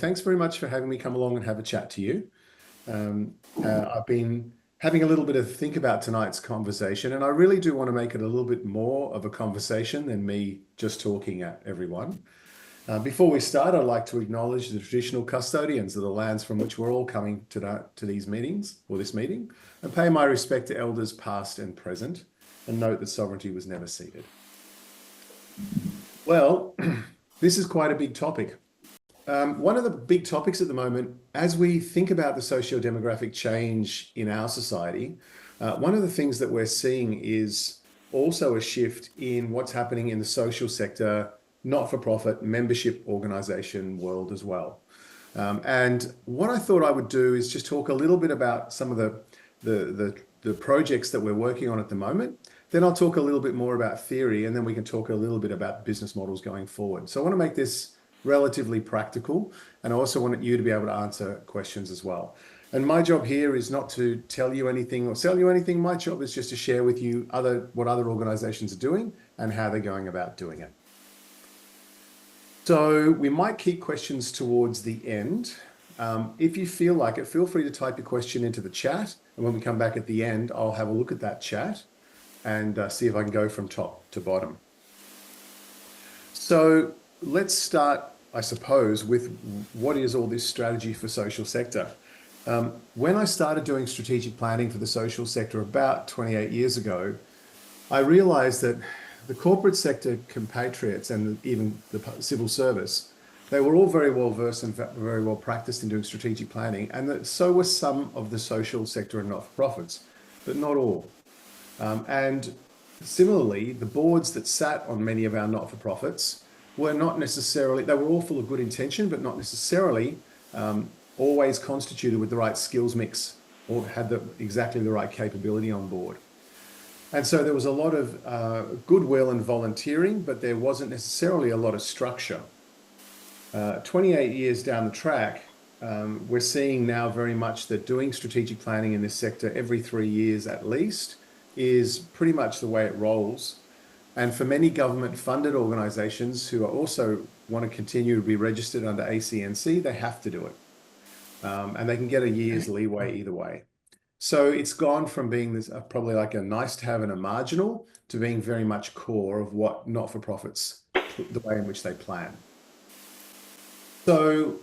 thanks very much for having me come along and have a chat to you. I've been having a little bit of think about tonight's conversation, and I really do want to make it a little bit more of a conversation than me just talking at everyone. Before we start, I'd like to acknowledge the traditional custodians of the lands from which we're all coming to these meetings, or this meeting, and pay my respect to elders past and present, and note that sovereignty was never ceded. Well, this is quite a big topic. One of the big topics at the moment, as we think about the socio-demographic change in our society, one of the things that we're seeing is also a shift in what's happening in the social sector, not-for-profit membership organisation world as well. And what I thought I would do is just talk a little bit about some of the projects that we're working on at the moment. Then I'll talk a little bit more about theory, and then we can talk a little bit about business models going forward. So I want to make this relatively practical, and I also want you to be able to answer questions as well. And my job here is not to tell you anything or sell you anything. My job is just to share with you what other organizations are doing and how they're going about doing it. So we might keep questions towards the end. If you feel like it, feel free to type your question into the chat. And when we come back at the end, I'll have a look at that chat and see if I can go from top to bottom. So let's start, I suppose, with what is all this strategy for social sector? When I started doing strategic planning for the social sector about 28 years ago, I realized that the corporate sector compatriots and even the civil service, they were all very well versed and very well practiced in doing strategic planning, and that so were some of the social sector and not-for-profits, but not all. And similarly, the boards that sat on many of our not-for-profits were not necessarily, they were all full of good intention, but not necessarily always constituted with the right skills mix or had exactly the right capability on board. And so there was a lot of goodwill and volunteering, but there wasn't necessarily a lot of structure. 28 years down the track, we're seeing now very much that doing strategic planning in this sector every 3 years at least is pretty much the way it rolls. And for many government-funded organisations who are also want to continue to be registered under ACNC, they have to do it. And they can get a year's leeway either way. So it's gone from being this probably like a nice to have and a marginal to being very much core of what not-for-profits, the way in which they plan. So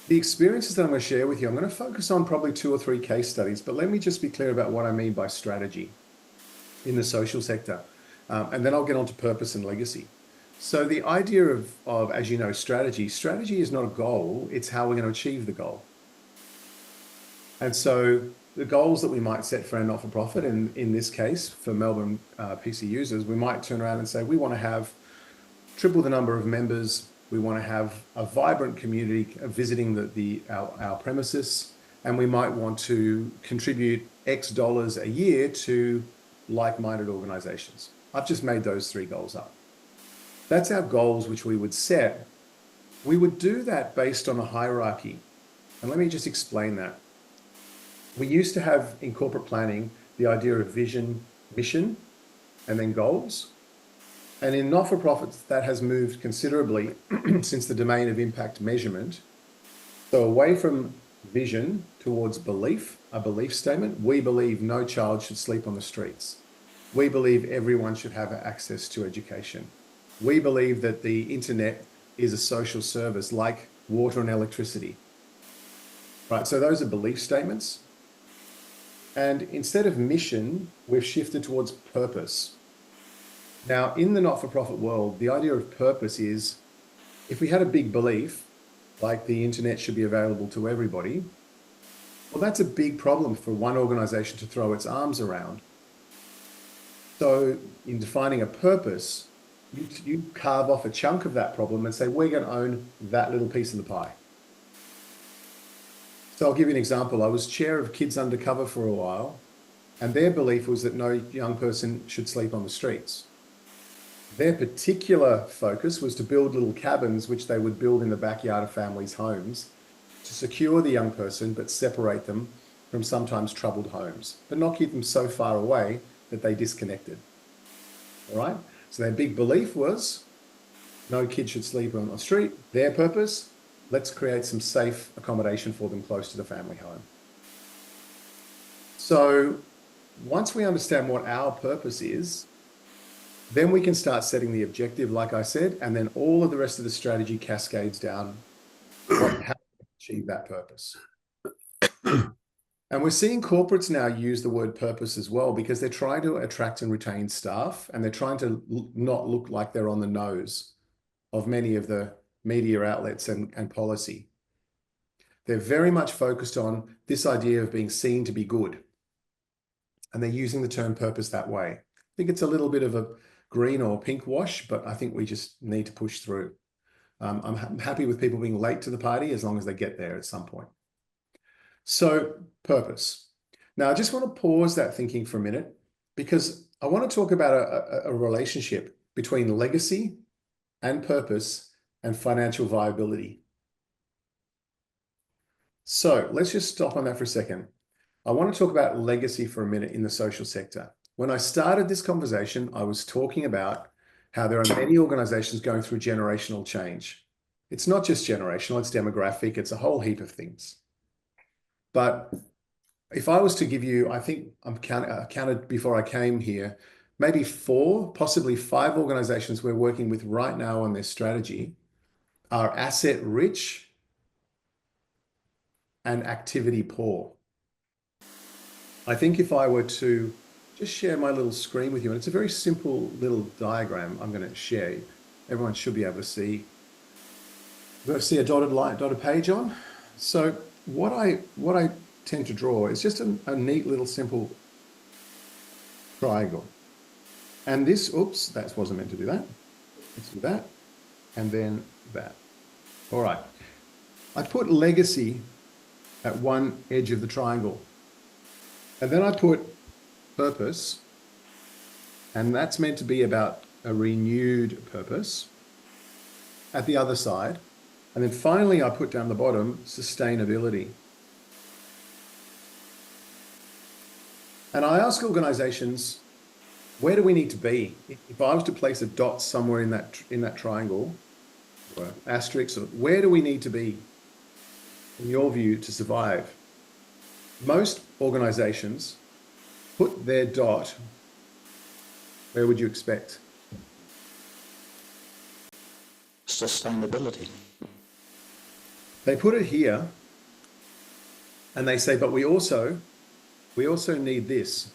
the experiences that I'm going to share with you, I'm going to focus on probably 2 or 3 case studies, but let me just be clear about what I mean by strategy in the social sector. And then I'll get on to purpose and legacy. So the idea of, as you know, strategy is not a goal, it's how we're going to achieve the goal. And so the goals that we might set for our not-for-profit, and in this case, for Melbourne PC users, we might turn around and say, we want to have triple the number of members, we want to have a vibrant community visiting our premises, and we might want to contribute X dollars a year to like-minded organizations. I've just made those 3 goals up. That's our goals which we would set. We would do that based on a hierarchy. And let me just explain that. We used to have in corporate planning the idea of vision, mission, and then goals. And in not-for-profits, that has moved considerably since the domain of impact measurement. So away from vision towards belief, a belief statement. We believe no child should sleep on the streets. We believe everyone should have access to education. We believe that the internet is a social service like water and electricity. Right, so those are belief statements. And instead of mission, we've shifted towards purpose. Now, in the not-for-profit world, the idea of purpose is, if we had a big belief, like the internet should be available to everybody, well, that's a big problem for one organization to throw its arms around. So in defining a purpose, you carve off a chunk of that problem and say, we're going to own that little piece of the pie. So I'll give you an example. I was chair of Kids Undercover for a while, and their belief was that no young person should sleep on the streets. Their particular focus was to build little cabins, which they would build in the backyard of families' homes to secure the young person, but separate them from sometimes troubled homes, but not keep them so far away that they disconnected. All right? So their big belief was no kid should sleep on the street. Their purpose, let's create some safe accommodation for them close to the family home. So once we understand what our purpose is, then we can start setting the objective, like I said, and then all of the rest of the strategy cascades down how to achieve that purpose. And we're seeing corporates now use the word purpose as well, because they're trying to attract and retain staff, and they're trying to not look like they're on the nose of many of the media outlets and policy. They're very much focused on this idea of being seen to be good. And they're using the term purpose that way. I think it's a little bit of a green or pink wash, but I think we just need to push through. I'm happy with people being late to the party as long as they get there at some point. So purpose. Now, I just want to pause that thinking for a minute, because I want to talk about a relationship between legacy and purpose and financial viability. So let's just stop on that for a second. I want to talk about legacy for a minute in the social sector. When I started this conversation, I was talking about how there are many organizations going through generational change. It's not just generational, it's demographic, it's a whole heap of things. But if I was to give you, I think I counted before I came here, maybe 4, possibly 5 organizations we're working with right now on their strategy are asset rich and activity poor. I think if I were to just share my little screen with you, and it's a very simple little diagram I'm going to share. Everyone should be able to see. You've got to see a dotted page on. So what I tend to draw is just a neat little simple triangle. And this, oops, that wasn't meant to do that. Let's do that. And then that. All right. I put legacy at one edge of the triangle. And then I put purpose, and that's meant to be about a renewed purpose at the other side. And then finally, I put down the bottom, sustainability. And I ask organizations, where do we need to be? If I was to place a dot somewhere in that triangle, or asterisk, where do we need to be, in your view, to survive? Most organizations put their dot, where would you expect? Sustainability. They put it here, and they say, but we also need this.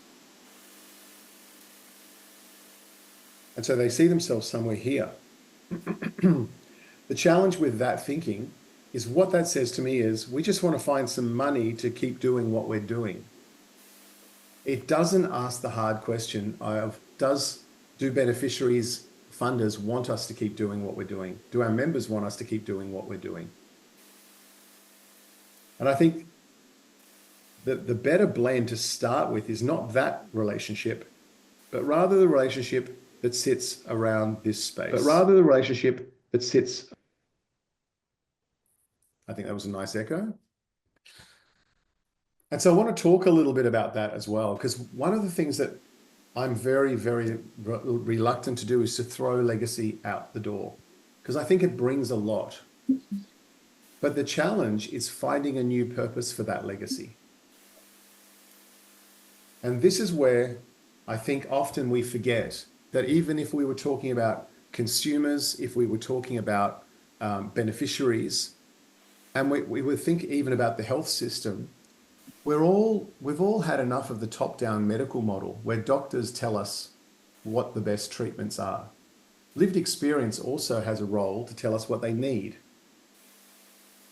And so they see themselves somewhere here. The challenge with that thinking is, what that says to me is, we just want to find some money to keep doing what we're doing. It doesn't ask the hard question of, do beneficiaries, funders want us to keep doing what we're doing? Do our members want us to keep doing what we're doing? And I think that the better blend to start with is not that relationship, but rather the relationship that sits around this space. I think that was a nice echo. And so I want to talk a little bit about that as well, because one of the things that I'm very, very reluctant to do is to throw legacy out the door, because I think it brings a lot. But the challenge is finding a new purpose for that legacy. And this is where I think often we forget that even if we were talking about consumers, if we were talking about beneficiaries, and we would think even about the health system, we've all had enough of the top-down medical model where doctors tell us what the best treatments are. Lived experience also has a role to tell us what they need.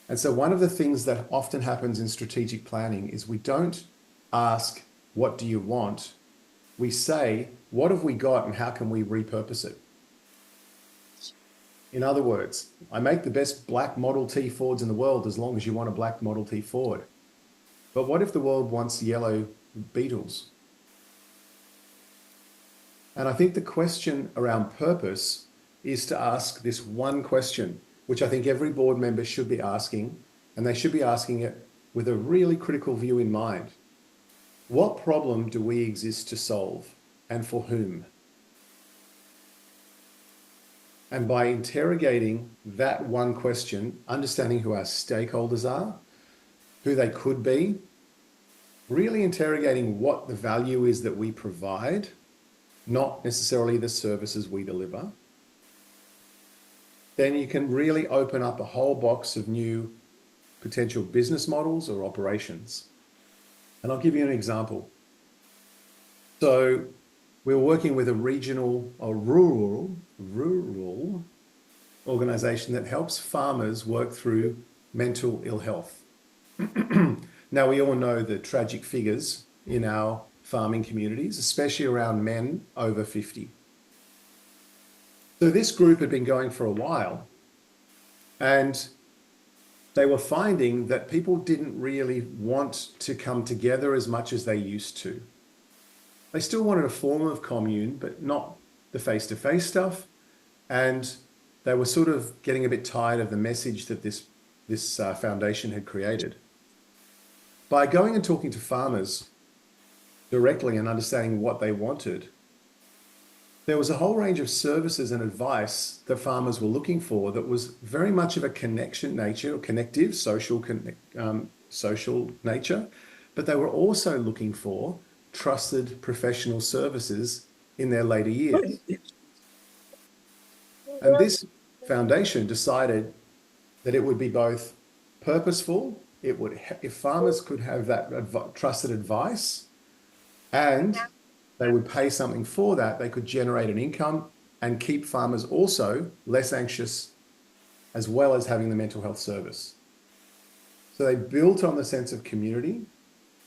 And so one of the things that often happens in strategic planning is we don't ask, what do you want? We say, what have we got and how can we repurpose it? In other words, I make the best black Model T Fords in the world as long as you want a black Model T Ford. But what if the world wants yellow Beetles? And I think the question around purpose is to ask this one question, which I think every board member should be asking, and they should be asking it with a really critical view in mind. What problem do we exist to solve, and for whom? And by interrogating that one question, understanding who our stakeholders are, who they could be, really interrogating what the value is that we provide, not necessarily the services we deliver, then you can really open up a whole box of new potential business models or operations. And I'll give you an example. So we're working with a regional or rural organization that helps farmers work through mental ill health. Now, we all know the tragic figures in our farming communities, especially around men over 50. So this group had been going for a while, and they were finding that people didn't really want to come together as much as they used to. They still wanted a form of commune, but not the face-to-face stuff. And they were sort of getting a bit tired of the message that this foundation had created. By going and talking to farmers directly and understanding what they wanted, there was a whole range of services and advice that farmers were looking for that was very much of a connection nature, or connective, social nature, but they were also looking for trusted professional services in their later years. And this foundation decided that it would be both purposeful, if farmers could have that trusted advice, and they would pay something for that, they could generate an income and keep farmers also less anxious, as well as having the mental health service. So they built on the sense of community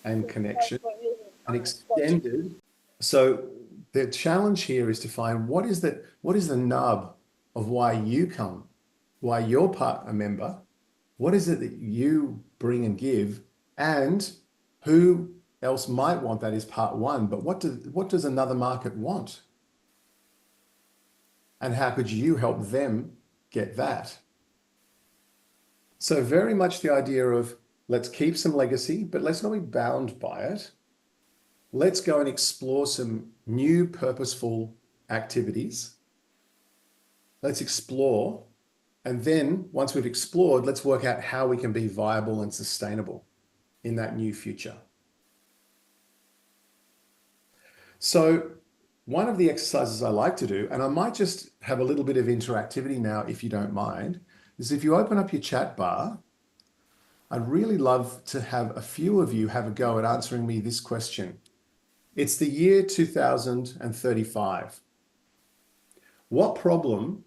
and connection and extended. So the challenge here is to find what is the nub of why you come, why you're a member, what is it that you bring and give, and who else might want that is part one, but what does another market want? And how could you help them get that? So very much the idea of let's keep some legacy, but let's not be bound by it. Let's go and explore some new purposeful activities. Let's explore. And then once we've explored, let's work out how we can be viable and sustainable in that new future. So one of the exercises I like to do, and I might just have a little bit of interactivity now, if you don't mind, is if you open up your chat bar, I'd really love to have a few of you have a go at answering me this question. It's the year 2035. What problem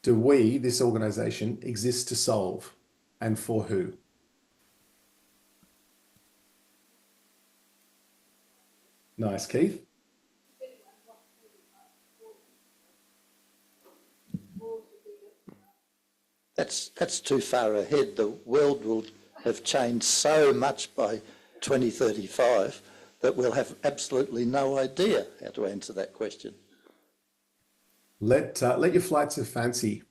do we, this organization, exist to solve, and for who? Nice, Keith. That's too far ahead. The world will have changed so much by 2035 that we'll have absolutely no idea how to answer that question. Let your flights of fancy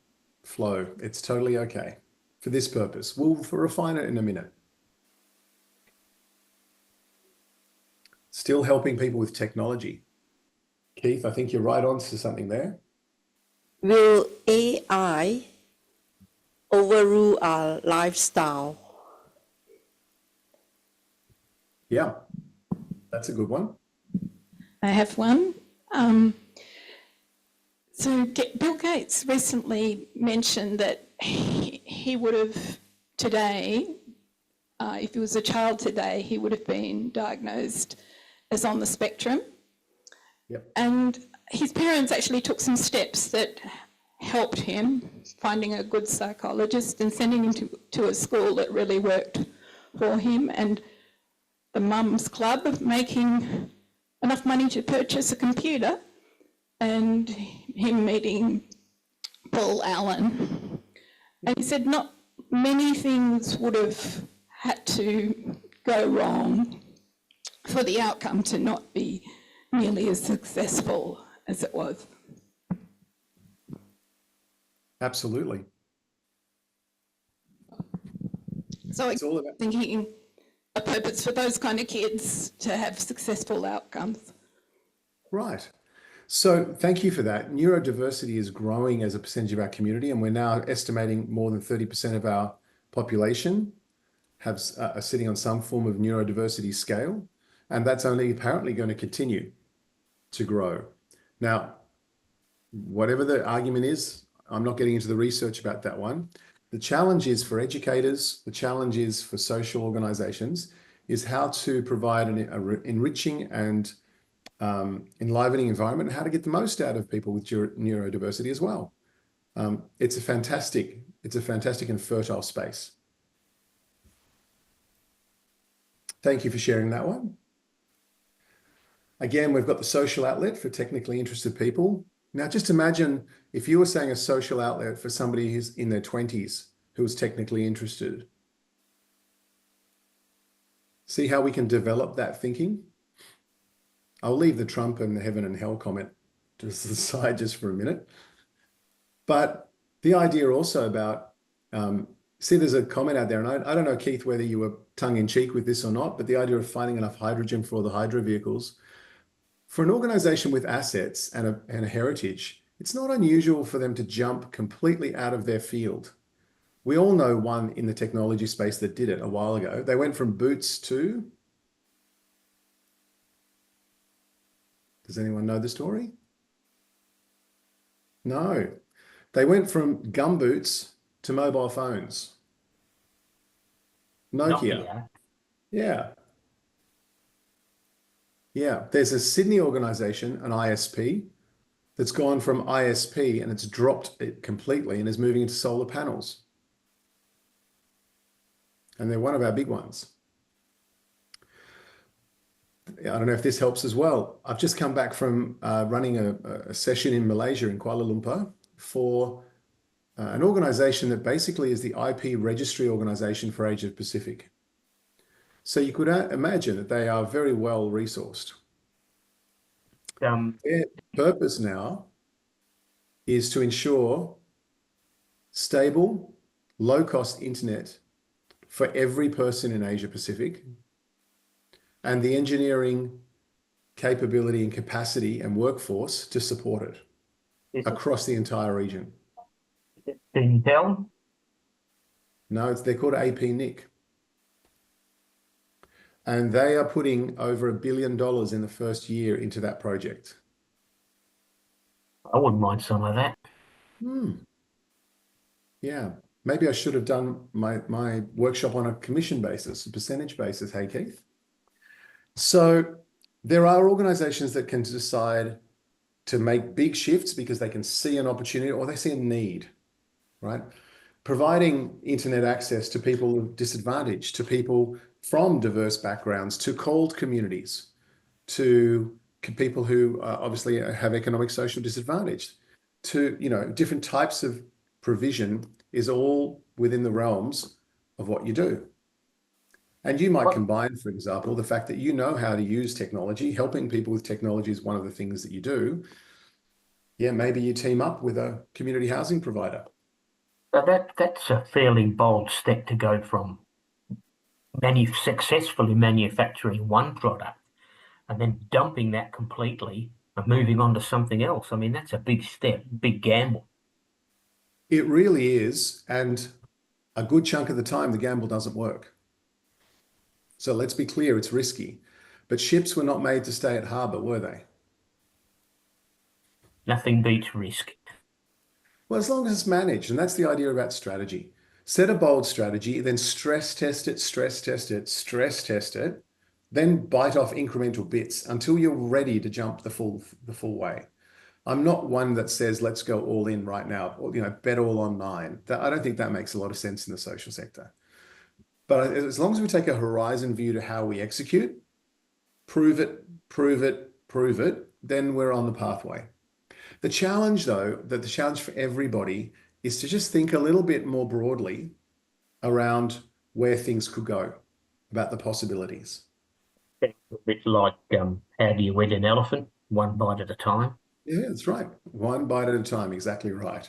flow. It's totally okay for this purpose. We'll refine it in a minute. Still helping people with technology. Keith, I think you're right on to something there. Will AI overrule our lifestyle? Yeah, that's a good one. I have one. So Bill Gates recently mentioned that he would have today, if he was a child today, he would have been diagnosed as on the spectrum. Yep. And his parents actually took some steps that helped him, finding a good psychologist and sending him to a school that really worked for him, and the Mums Club making enough money to purchase a computer, and him meeting Paul Allen. And he said not many things would have had to go wrong for the outcome to not be nearly as successful as it was. Absolutely. So It's all about thinking a purpose for those kind of kids to have successful outcomes. right. So thank you for that. Neurodiversity is growing as a percentage of our community, and we're now estimating more than 30% of our population are sitting on some form of neurodiversity scale, and that's only apparently going to continue to grow. Now, whatever the argument is, I'm not getting into the research about that one. The challenge is for educators, the challenge is for social organizations, is how to provide an enriching and enlivening environment, and how to get the most out of people with neurodiversity as well. It's a fantastic and fertile space. Thank you for sharing that one. Again, we've got the social outlet for technically interested people. Now, just imagine if you were saying a social outlet for somebody who's in their 20s who is technically interested. See how we can develop that thinking? I'll leave the Trump and the heaven and hell comment to the side just for a minute. But the idea also about, see, there's a comment out there, and I don't know, Keith, whether you were tongue-in-cheek with this or not, but the idea of finding enough hydrogen for all the hydro vehicles. For an organization with assets and a heritage, it's not unusual for them to jump completely out of their field. We all know one in the technology space that did it a while ago. They went from boots to... Does anyone know the story? No. They went from gumboots to mobile phones. Nokia. Yeah. Yeah. There's a Sydney organization, an ISP, that's gone from ISP and it's dropped it completely and is moving into solar panels. And they're one of our big ones. I don't know if this helps as well. I've just come back from running a session in Malaysia, in Kuala Lumpur, for an organization that basically is the IP registry organization for Asia Pacific. So you could imagine that they are very well resourced. Their purpose now is to ensure stable, low-cost internet for every person in Asia Pacific, and the engineering capability and capacity and workforce to support it across the entire region. Intel? No, they're called APNIC. And they are putting over $1 billion in the first year into that project. I wouldn't mind some of that. Yeah, maybe I should have done my workshop on a commission basis, a percentage basis, hey, Keith? So there are organizations that can decide to make big shifts because they can see an opportunity or they see a need, right? Providing internet access to people with disadvantage, to people from diverse backgrounds, to cold communities, to people who obviously have economic social disadvantage, to, you know, different types of provision is all within the realms of what you do. And you might combine, for example, the fact that you know how to use technology. Helping people with technology is one of the things that you do. Yeah, maybe you team up with a community housing provider. That's a fairly bold step to go from successfully manufacturing one product and then dumping that completely and moving on to something else. I mean, that's a big step, big gamble. It really is. And a good chunk of the time, the gamble doesn't work. So let's be clear, it's risky. But ships were not made to stay at harbour, were they? Nothing beats risk. Well, as long as it's managed, and that's the idea about strategy. Set a bold strategy, then stress test it, stress test it, stress test it, then bite off incremental bits until you're ready to jump the full way. I'm not one that says, let's go all in right now, or, you know, bet all on mine. I don't think that makes a lot of sense in the social sector. But as long as we take a horizon view to how we execute, prove it, then we're on the pathway. The challenge, though, the challenge for everybody is to just think a little bit more broadly around where things could go, about the possibilities. It's a bit like how do you wet an elephant? One bite at a time. Yeah, that's right. One bite at a time, exactly right.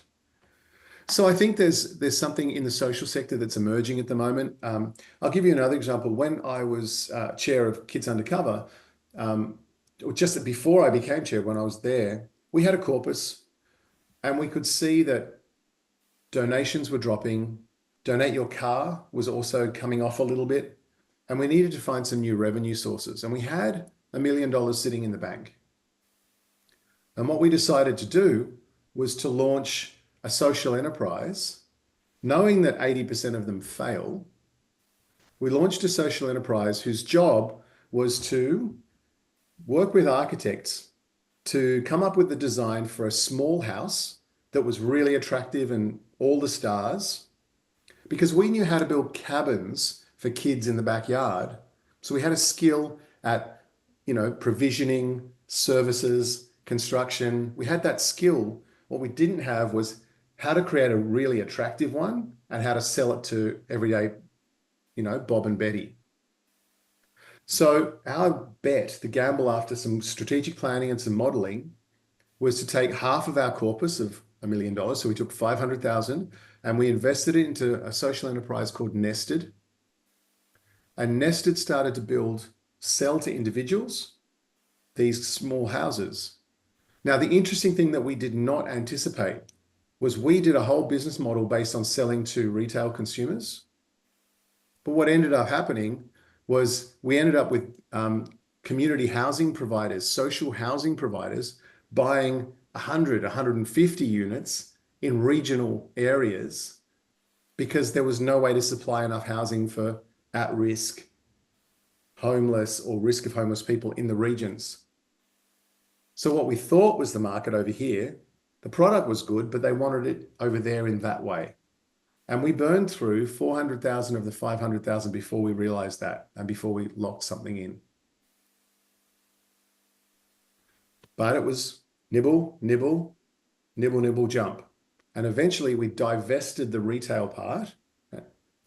So I think there's something in the social sector that's emerging at the moment. I'll give you another example. When I was chair of Kids Undercover, or just before I became chair, when I was there, we had a corpus and we could see that donations were dropping. Donate Your Car was also coming off a little bit. And we needed to find some new revenue sources. And we had $1 million sitting in the bank. And what we decided to do was to launch a social enterprise, knowing that 80% of them fail. We launched a social enterprise whose job was to work with architects to come up with the design for a small house that was really attractive and all the stars, because we knew how to build cabins for kids in the backyard. So we had a skill at, provisioning, services, construction. We had that skill. What we didn't have was how to create a really attractive one and how to sell it to everyday, Bob and Betty. So our bet, the gamble after some strategic planning and some modeling, was to take half of our corpus of $1 million. So we took 500,000 and we invested it into a social enterprise called Nested. And Nested started to sell to individuals, these small houses. Now, the interesting thing that we did not anticipate was we did a whole business model based on selling to retail consumers. But what ended up happening was we ended up with community housing providers, social housing providers, buying 100, 150 units in regional areas because there was no way to supply enough housing for at-risk, homeless, or risk of homeless people in the regions. So what we thought was the market over here, the product was good, but they wanted it over there in that way. And we burned through 400,000 of the 500,000 before we realized that and before we locked something in. But it was nibble, nibble, nibble, nibble, jump. And eventually we divested the retail part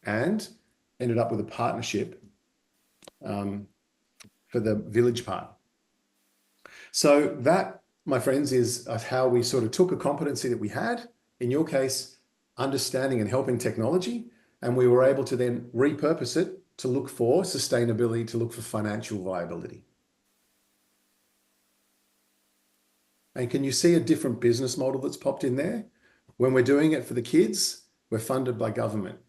and ended up with a partnership for the village part. So that, my friends, is how we sort of took a competency that we had, in your case, understanding and helping technology, and we were able to then repurpose it to look for sustainability, to look for financial viability. And can you see a different business model that's popped in there? When we're doing it for the kids, we're funded by government.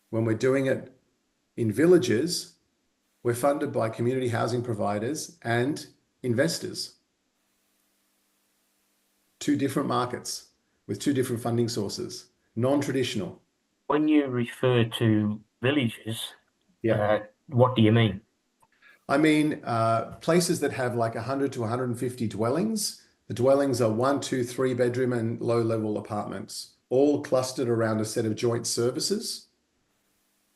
When we're doing it in villages, we're funded by community housing providers and investors. Two different markets with two different funding sources, non-traditional. When you refer to villages, Yeah. what do you mean? I mean, places that have like 100 to 150 dwellings. The dwellings are 1, 2, 3 bedroom and low-level apartments, all clustered around a set of joint services,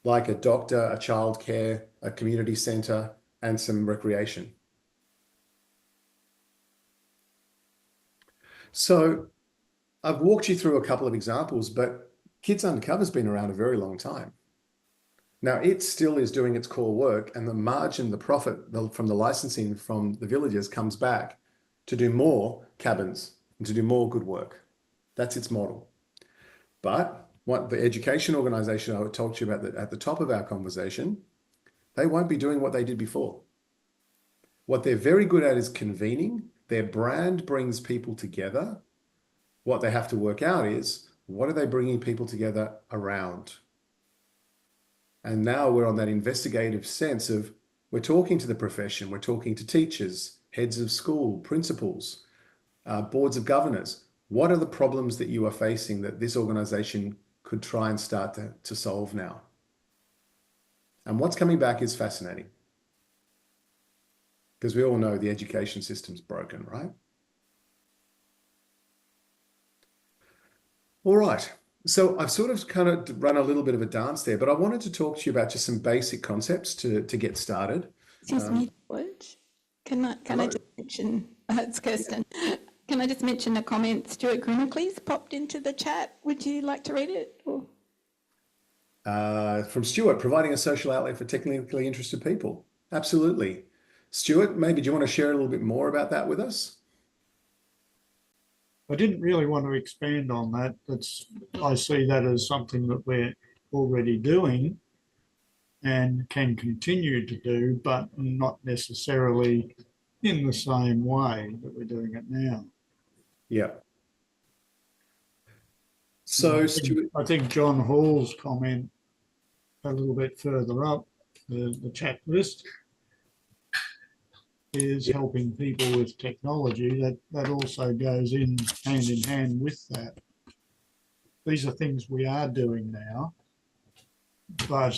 like a doctor, a childcare, a community centre, and some recreation. So I've walked you through a couple of examples, but Kids Undercover's been around a very long time. Now, it still is doing its core work, and the margin, the profit from the licensing from the villages comes back to do more cabins and to do more good work. That's its model. But what the education organisation I talked to you about at the top of our conversation, they won't be doing what they did before. What they're very good at is convening. Their brand brings people together. What they have to work out is, what are they bringing people together around? And now we're on that investigative sense of, we're talking to the profession, we're talking to teachers, heads of school, principals, boards of governors. What are the problems that you are facing that this organisation could try and start to solve now? And what's coming back is fascinating. Because we all know the education system's broken, right? All right. So I've sort of kind of run a little bit of a dance there, but I wanted to talk to you about just some basic concepts to get started. Excuse me, George. Can I just mention, it's Kirsten. Can I just mention a comment Stewart Gruneklee's popped into the chat? Would you like to read it? Or? From Stewart, providing a social outlet for technically interested people. Absolutely. Stewart, maybe do you want to share a little bit more about that with us? I didn't really want to expand on that. I see that as something that we're already doing and can continue to do, but not necessarily in the same way that we're doing it now. Yeah. So, Stuart, I think John Hall's comment a little bit further up the chat list is yeah, helping people with technology. That also goes in hand with that. These are things we are doing now, but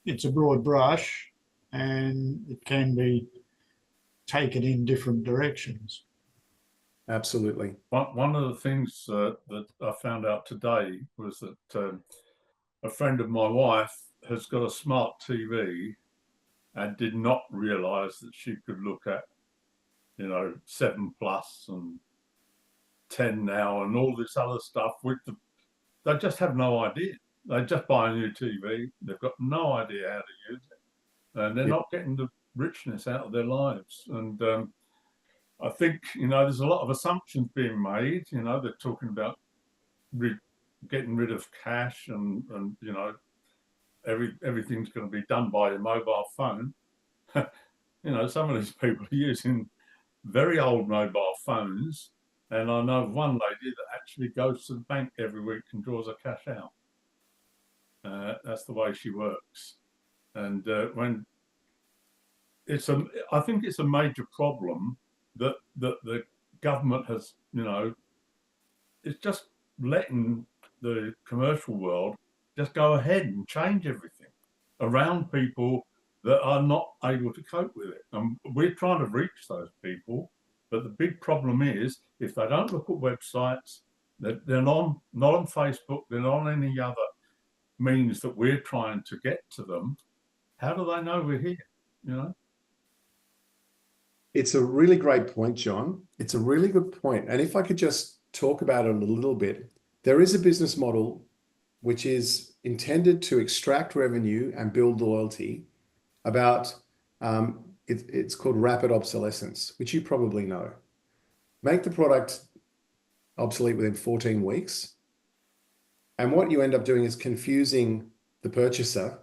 it's a broad brush and it can be taken in different directions. absolutely. One of the things that I found out today was that a friend of my wife has got a smart TV and did not realise that she could look at, 7+ and 10 now and all this other stuff. They just have no idea. They just buy a new TV. They've got no idea how to use it, and they're Yeah. not getting the richness out of their lives. And I think there's a lot of assumptions being made. They're talking about getting rid of cash and everything's going to be done by your mobile phone. Some of these people are using very old mobile phones, and I know of one lady that actually goes to the bank every week and draws her cash out. That's the way she works, and I think it's a major problem that the government has, it's just letting the commercial world just go ahead and change everything around people that are not able to cope with it. And we're trying to reach those people, but the big problem is if they don't look at websites, they're not on Facebook, they're not on any other means that we're trying to get to them, how do they know we're here, It's a really great point, John. It's a really good point. And if I could just talk about it a little bit, there is a business model which is intended to extract revenue and build loyalty about, it's called rapid obsolescence, which you probably know. Make the product obsolete within 14 weeks. And what you end up doing is confusing the purchaser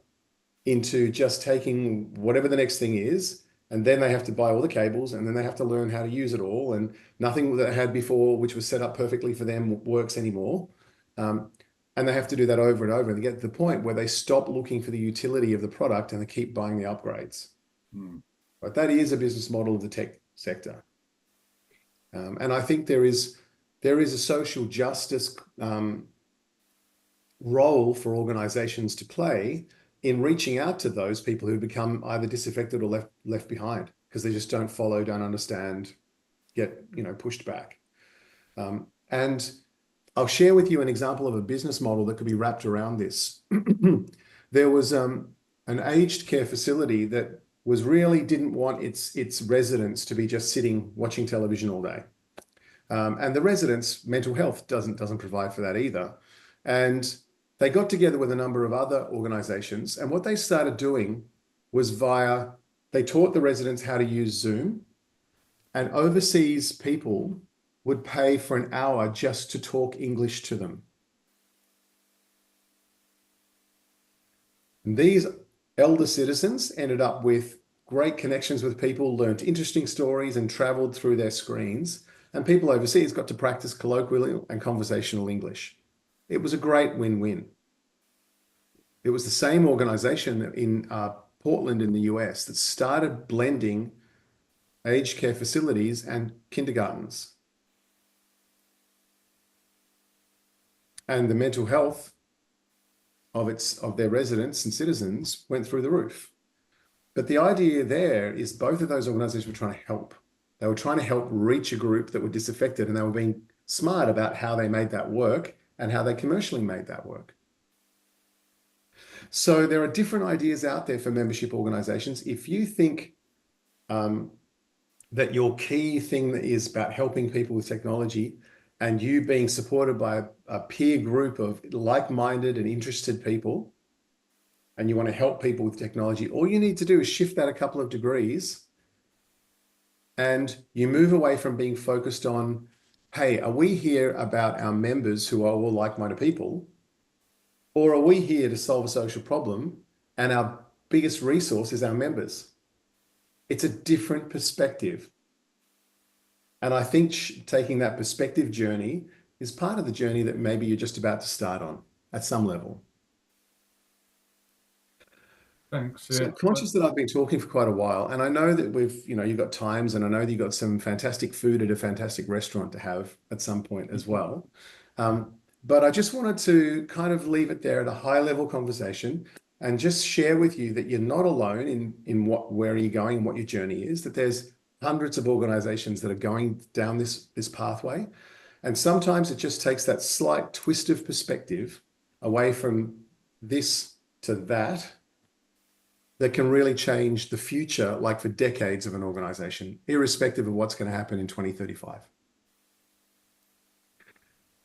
into just taking whatever the next thing is, and then they have to buy all the cables, and then they have to learn how to use it all, and nothing that they had before, which was set up perfectly for them, works anymore. And they have to do that over and over, and they get to the point where they stop looking for the utility of the product and they keep buying the upgrades. But that is a business model of the tech sector. And I think there is a social justice role for organizations to play in reaching out to those people who become either disaffected or left behind because they just don't follow, don't understand, get pushed back. And I'll share with you an example of a business model that could be wrapped around this. There was an aged care facility that really didn't want its residents to be just sitting watching television all day. And the residents' mental health doesn't provide for that either. And they got together with a number of other organizations, and what they started doing was they taught the residents how to use Zoom, and overseas people would pay for an hour just to talk English to them. And these elder citizens ended up with great connections with people, learned interesting stories, and traveled through their screens. And people overseas got to practice colloquial and conversational English. It was a great win-win. It was the same organization in Portland in the US that started blending aged care facilities and kindergartens. And the mental health of their residents and citizens went through the roof. But the idea there is both of those organizations were trying to help. They were trying to help reach a group that were disaffected, and they were being smart about how they made that work and how they commercially made that work. So there are different ideas out there for membership organizations. If you think that your key thing is about helping people with technology and you being supported by a peer group of like-minded and interested people, and you want to help people with technology, all you need to do is shift that a couple of degrees and you move away from being focused on, hey, are we here about our members who are all like-minded people? Or are we here to solve a social problem and our biggest resource is our members? It's a different perspective. And I think taking that perspective journey is part of the journey that maybe you're just about to start on at some level. Thanks. So Yeah. I'm conscious that I've been talking for quite a while, and I know that you've got times, and I know that you've got some fantastic food at a fantastic restaurant to have at some point as well. But I just wanted to kind of leave it there at a high level conversation and just share with you that you're not alone in where you're going and what your journey is, that there's hundreds of organizations that are going down this pathway. And sometimes it just takes that slight twist of perspective away from this to that can really change the future, like for decades of an organization, irrespective of what's going to happen in 2035.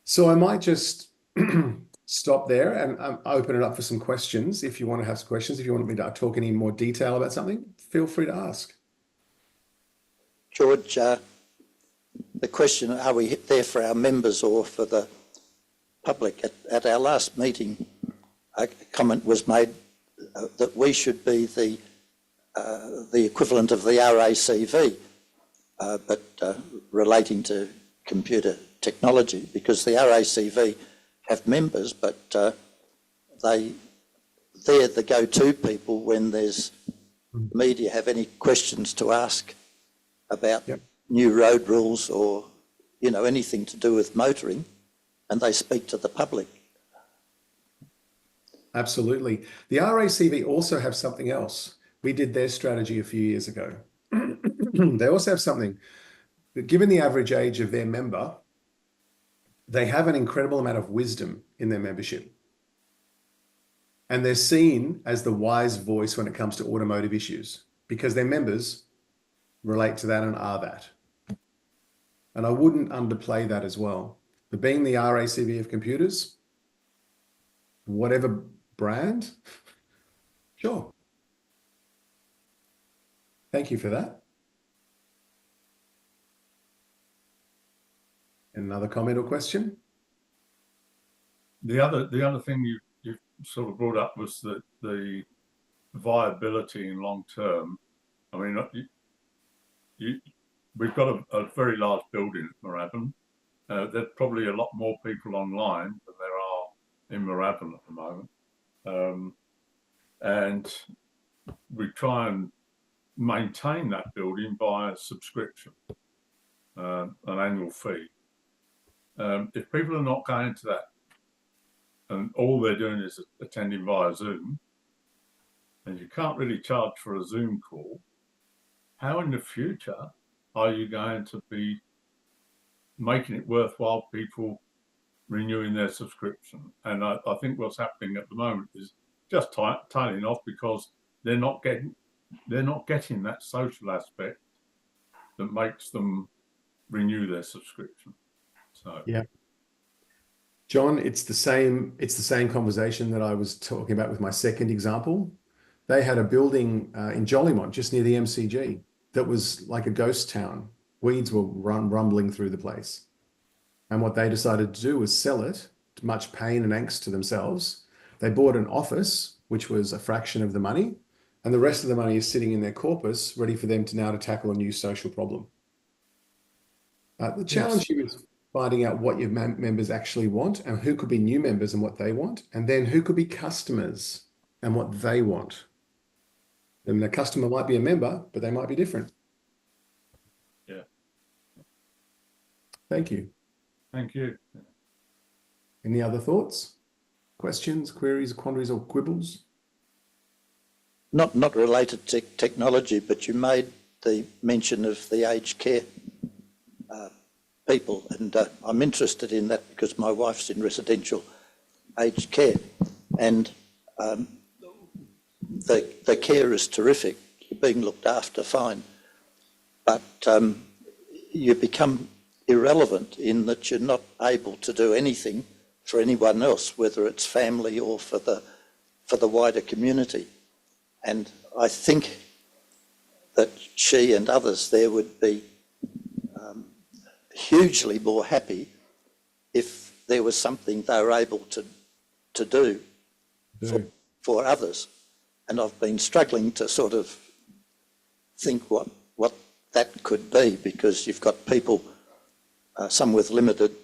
So I might just stop there and open it up for some questions. If you want to have some questions, if you want me to talk any more detail about something, feel free to ask. George, the question, are we there for our members or for the public? At our last meeting, a comment was made that we should be the equivalent of the RACV, but relating to computer technology, because the RACV have members, but they're the go-to people when there's media have any questions to ask about new road rules or, anything to do with motoring, and they speak to the public. Absolutely. The RACV also have something else. We did their strategy a few years ago. They also have something that, given the average age of their member, they have an incredible amount of wisdom in their membership. And they're seen as the wise voice when it comes to automotive issues because their members relate to that and are that. And I wouldn't underplay that as well. But being the RACV of computers, whatever brand, sure. Thank you for that. Another comment or question? The other thing you sort of brought up was the viability in long term. I mean, we've got a very large building at Moorabbin. There's probably a lot more people online than there are in Moorabbin at the moment. And we try and maintain that building by a subscription, an annual fee. If people are not going to that and all they're doing is attending via Zoom, and you can't really charge for a Zoom call, how in the future are you going to be making it worthwhile people renewing their subscription? And I think what's happening at the moment is just tailing off because they're not getting that social aspect that makes them renew their subscription. So yeah, John, it's the same conversation that I was talking about with my second example. They had a building in Jolimont, just near the MCG, that was like a ghost town. Weeds were rumbling through the place. And what they decided to do was sell it, to much pain and angst to themselves. They bought an office, which was a fraction of the money, and the rest of the money is sitting in their corpus, ready for them to now to tackle a new social problem. The challenge here is finding out what your members actually want and who could be new members and what they want, and then who could be customers and what they want. And the customer might be a member, but they might be different. yeah, Thank you. thank you. Any other thoughts, questions, queries, quandaries, or quibbles? Not related to technology, but you made the mention of the aged care people, and I'm interested in that because my wife's in residential aged care, and the care is terrific. You're being looked after fine, but you become irrelevant in that you're not able to do anything for anyone else, whether it's family or for the wider community. And I think that she and others there would be hugely more happy if there was something they were able to do for others. And I've been struggling to sort of think what that could be, because you've got people some with limited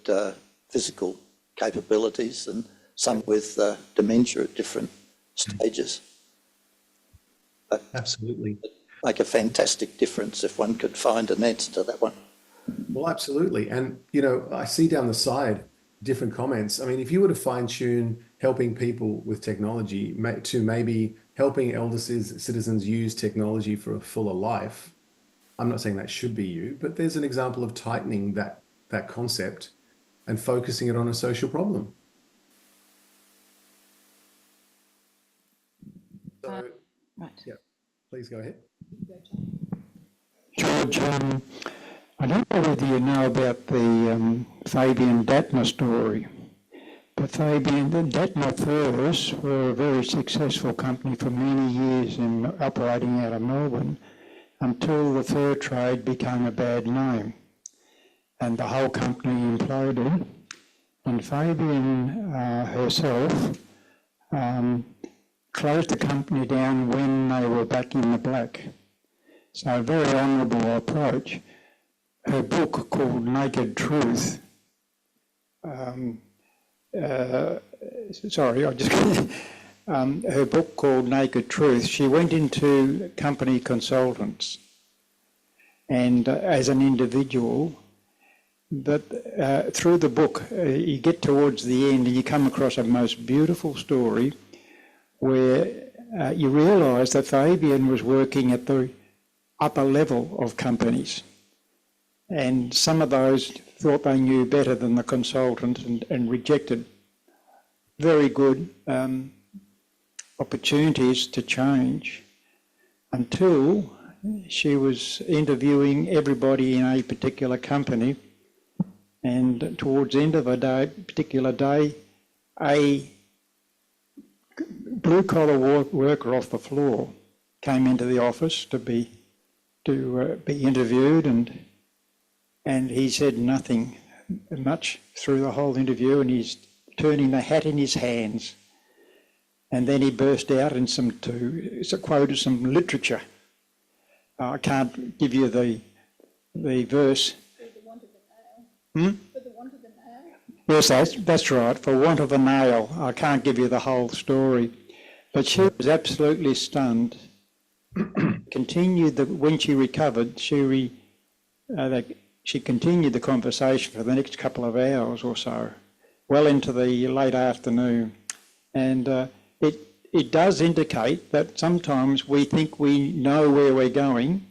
physical capabilities and some with dementia at different stages. Absolutely. Make a fantastic difference if one could find an answer to that one. Well, absolutely. And, you know, I see down the side different comments. I mean, if you were to fine tune helping people with technology to maybe helping elder citizens use technology for a fuller life, I'm not saying that should be you, but there's an example of tightening that concept and focusing it on a social problem. So, Right. yeah, please go ahead. George, I don't know whether you know about the Fabian Datner story, but Fabian Datner Furs were a very successful company for many years in operating out of Melbourne until the fur trade became a bad name and the whole company imploded. And Fabian herself closed the company down when they were back in the black. So a very honourable approach. Her book called Naked Truth, her book called Naked Truth, she went into company consultants and as an individual, but through the book you get towards the end and you come across a most beautiful story where you realise that Fabian was working at the upper level of companies. And some of those thought they knew better than the consultant and rejected very good opportunities to change until she was interviewing everybody in a particular company. And towards the end of a particular day, a blue-collar worker off the floor came into the office to be interviewed, and he said nothing much through the whole interview, and he's turning the hat in his hands, and then he burst out in quoted some literature. I can't give you the verse. Yes, that's right. For want of a nail, I can't give you the whole story, but she was absolutely stunned. When she recovered, she continued the conversation for the next couple of hours or so, well into the late afternoon. And it does indicate that sometimes we think we know where we're going,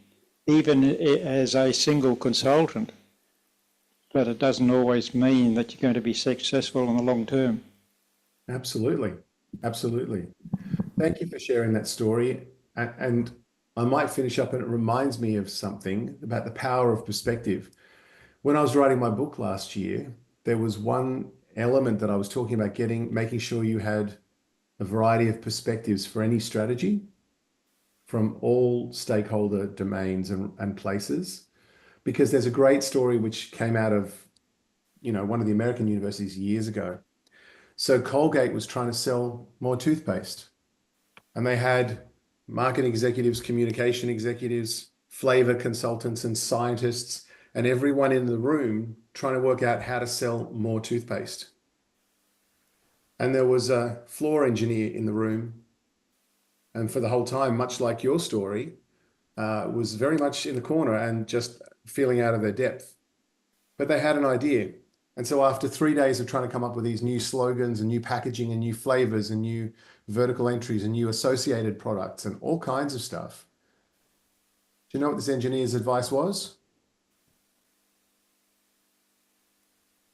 even as a single consultant, but it doesn't always mean that you're going to be successful in the long term. Absolutely. Absolutely. Thank you for sharing that story. And I might finish up, and it reminds me of something about the power of perspective. When I was writing my book last year, there was one element that I was talking about making sure you had a variety of perspectives for any strategy from all stakeholder domains and places, because there's a great story which came out of, one of the American universities years ago. So Colgate was trying to sell more toothpaste, and they had marketing executives, communication executives, flavor consultants, and scientists, and everyone in the room trying to work out how to sell more toothpaste. And there was a floor engineer in the room, and for the whole time, much like your story, was very much in the corner and just feeling out of their depth. But they had an idea. And so after 3 days of trying to come up with these new slogans and new packaging and new flavors and new vertical entries and new associated products and all kinds of stuff, do you know what this engineer's advice was?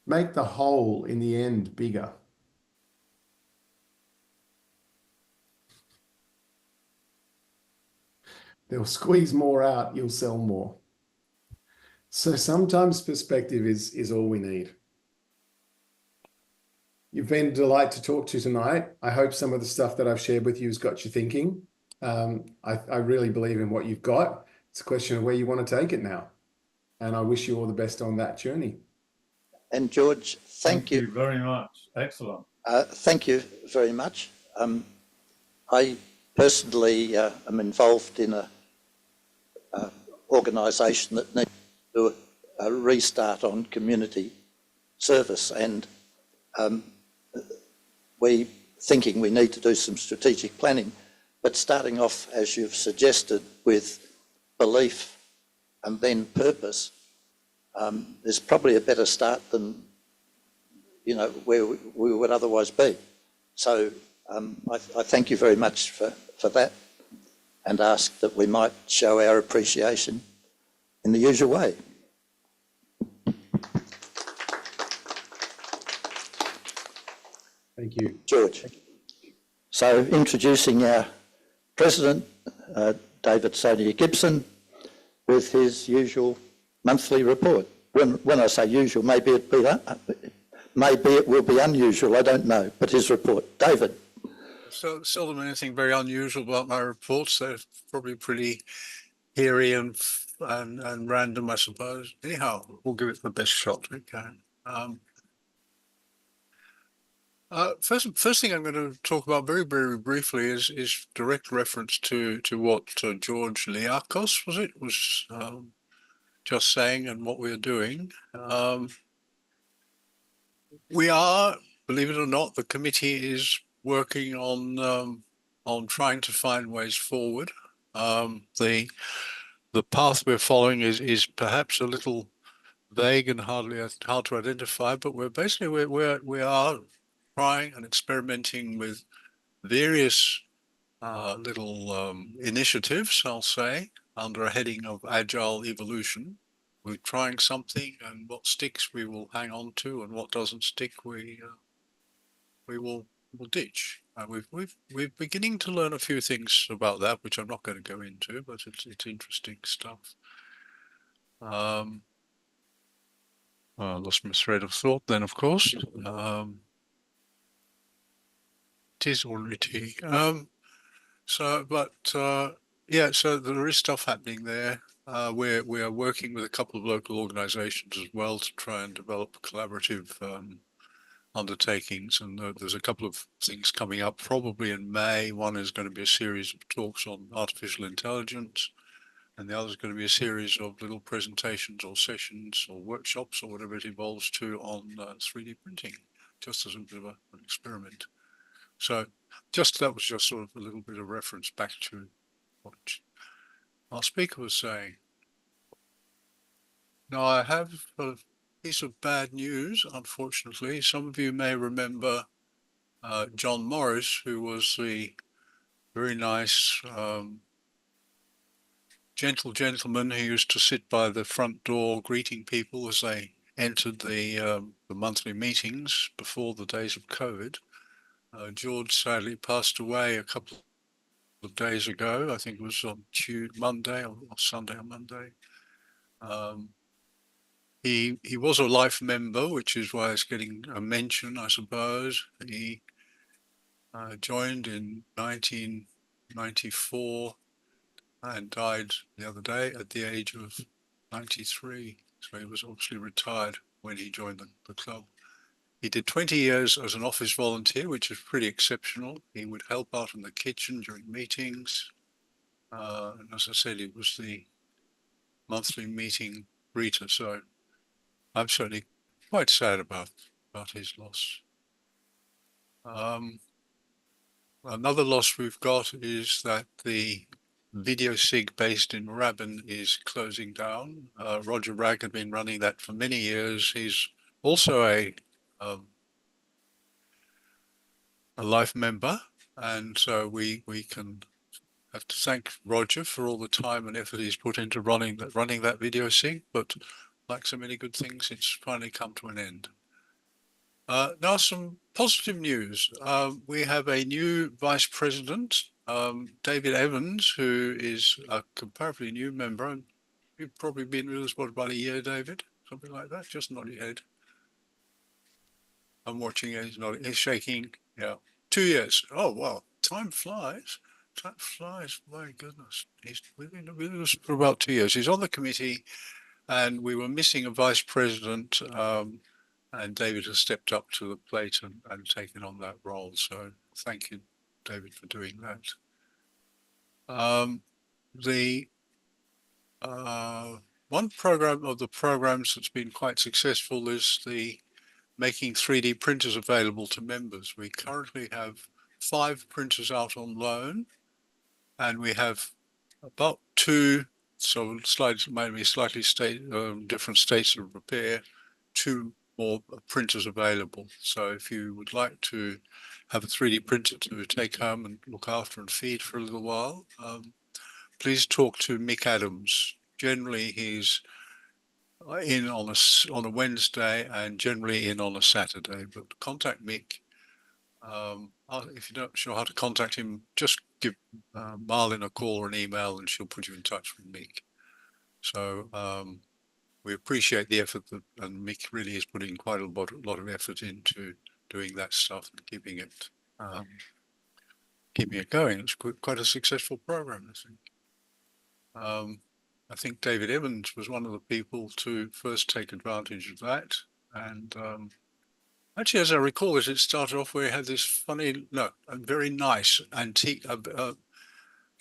Make the hole in the end bigger. They'll squeeze more out, you'll sell more. So sometimes perspective is all we need. You've been a delight to talk to tonight. I hope some of the stuff that I've shared with you has got you thinking. I really believe in what you've got. It's a question of where you want to take it now. And I wish you all the best on that journey. And George, thank you very much. Excellent. Thank you very much. I personally am involved in a organisation that needs to do a restart on community service, and we thinking we need to do some strategic planning, but starting off, as you've suggested, with belief and then purpose is probably a better start than, you know, where we would otherwise be. So I thank you very much for that, and ask that we might show our appreciation in the usual way. Thank you. George. So introducing our President, David Stonier-Gibson, with his usual monthly report. When I say usual, maybe it will be unusual, I don't know, but his report. David. So seldom anything very unusual about my reports. They're probably pretty hairy and random, I suppose. Anyhow, we'll give it the best shot we can. First thing I'm going to talk about very, very briefly is direct reference to what George Liacos was just saying, and what we're doing. We are, believe it or not, the committee is working on trying to find ways forward. The path we're following is perhaps a little vague and hard to identify, but we are trying and experimenting with various little initiatives, I'll say, under a heading of agile evolution. We're trying something, and what sticks we will hang on to, and what doesn't stick we will ditch. We're beginning to learn a few things about that, which I'm not going to go into, but it's interesting stuff. I lost my thread of thought then, of course. It is already tea. So there is stuff happening there. We are working with a couple of local organisations as well to try and develop collaborative undertakings, and there's a couple of things coming up probably in May. One is going to be a series of talks on artificial intelligence, and the other is going to be a series of little presentations or sessions or workshops or whatever it evolves to on 3D printing, just as a bit of an experiment. So that was just sort of a little bit of reference back to what our speaker was saying. Now I have a piece of bad news, unfortunately. Some of you may remember John Morris, who was the very nice gentle gentleman who used to sit by the front door greeting people as they entered the monthly meetings before the days of COVID. George sadly passed away a couple of days ago. I think it was on Monday or Sunday or Monday. He was a life member, which is why it's getting a mention, I suppose. He joined in 1994 and died the other day at the age of 93. So he was obviously retired when he joined the club. He did 20 years as an office volunteer, which is pretty exceptional. He would help out in the kitchen during meetings. And as I said, he was the monthly meeting greeter. So I'm certainly quite sad about his loss. Another loss we've got is that the Video Sig based in Rabin is closing down. Roger Ragg had been running that for many years. He's also a life member, and so we can have to thank Roger for all the time and effort he's put into running that Video Sig, but like so many good things, it's finally come to an end. Now some positive news. We have a new Vice President, David Evans, who is a comparatively new member. You've probably been with us, what, about a year, David? Something like that, just nod your head. I'm watching it, he's shaking, yeah. 2 years, oh wow, time flies, my goodness. He's been with us for about 2 years. He's on the committee, and we were missing a vice president, and David has stepped up to the plate and taken on that role. So thank you, David, for doing that. one program of the programs that's been quite successful is the making 3D printers available to members. We currently have 5 printers out on loan, and we have about 2, so maybe slightly different states of repair, 2 more printers available. So if you would like to have a 3D printer to take home and look after and feed for a little while, please talk to Mick Adams. Generally, he's in on a Wednesday and generally in on a Saturday, but contact Mick. If you're not sure how to contact him, just give Marlin a call or an email and she'll put you in touch with Mick. So we appreciate the effort and Mick really is putting quite a lot of effort into doing that stuff and keeping it going. It's quite a successful program, I think. I think David Evans was one of the people to first take advantage of that. And actually, as I recall, it started off where he had this a very nice antique,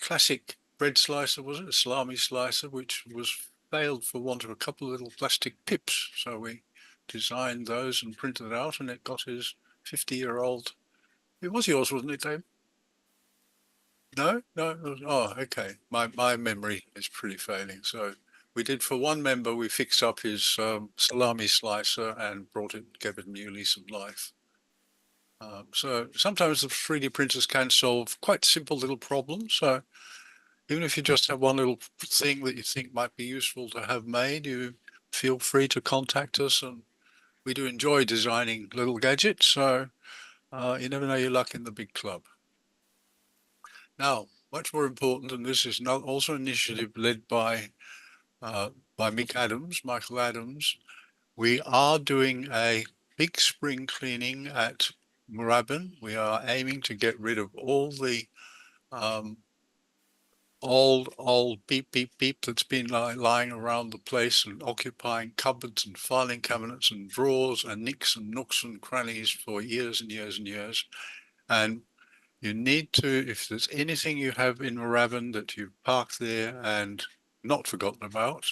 classic bread slicer, was it? A salami slicer, which was failed for want of a couple of little plastic pips. So we designed those and printed it out, and it got his 50-year-old. It was yours, wasn't it, Dave? No. Oh, okay. My memory is pretty failing. So we did for one member. We fixed up his salami slicer and gave it a new lease of life. So sometimes the 3D printers can solve quite simple little problems. So even if you just have one little thing that you think might be useful to have made, you feel free to contact us. And we do enjoy designing little gadgets. So you never know your luck in the big club. Now, much more important, and this is also an initiative led by Michael Adams, we are doing a big spring cleaning at Moorabbin. We are aiming to get rid of all the old beep that's been lying around the place and occupying cupboards and filing cabinets and drawers and nicks and nooks and crannies for years and years and years. And you need to, if there's anything you have in Moorabbin that you've parked there and not forgotten about,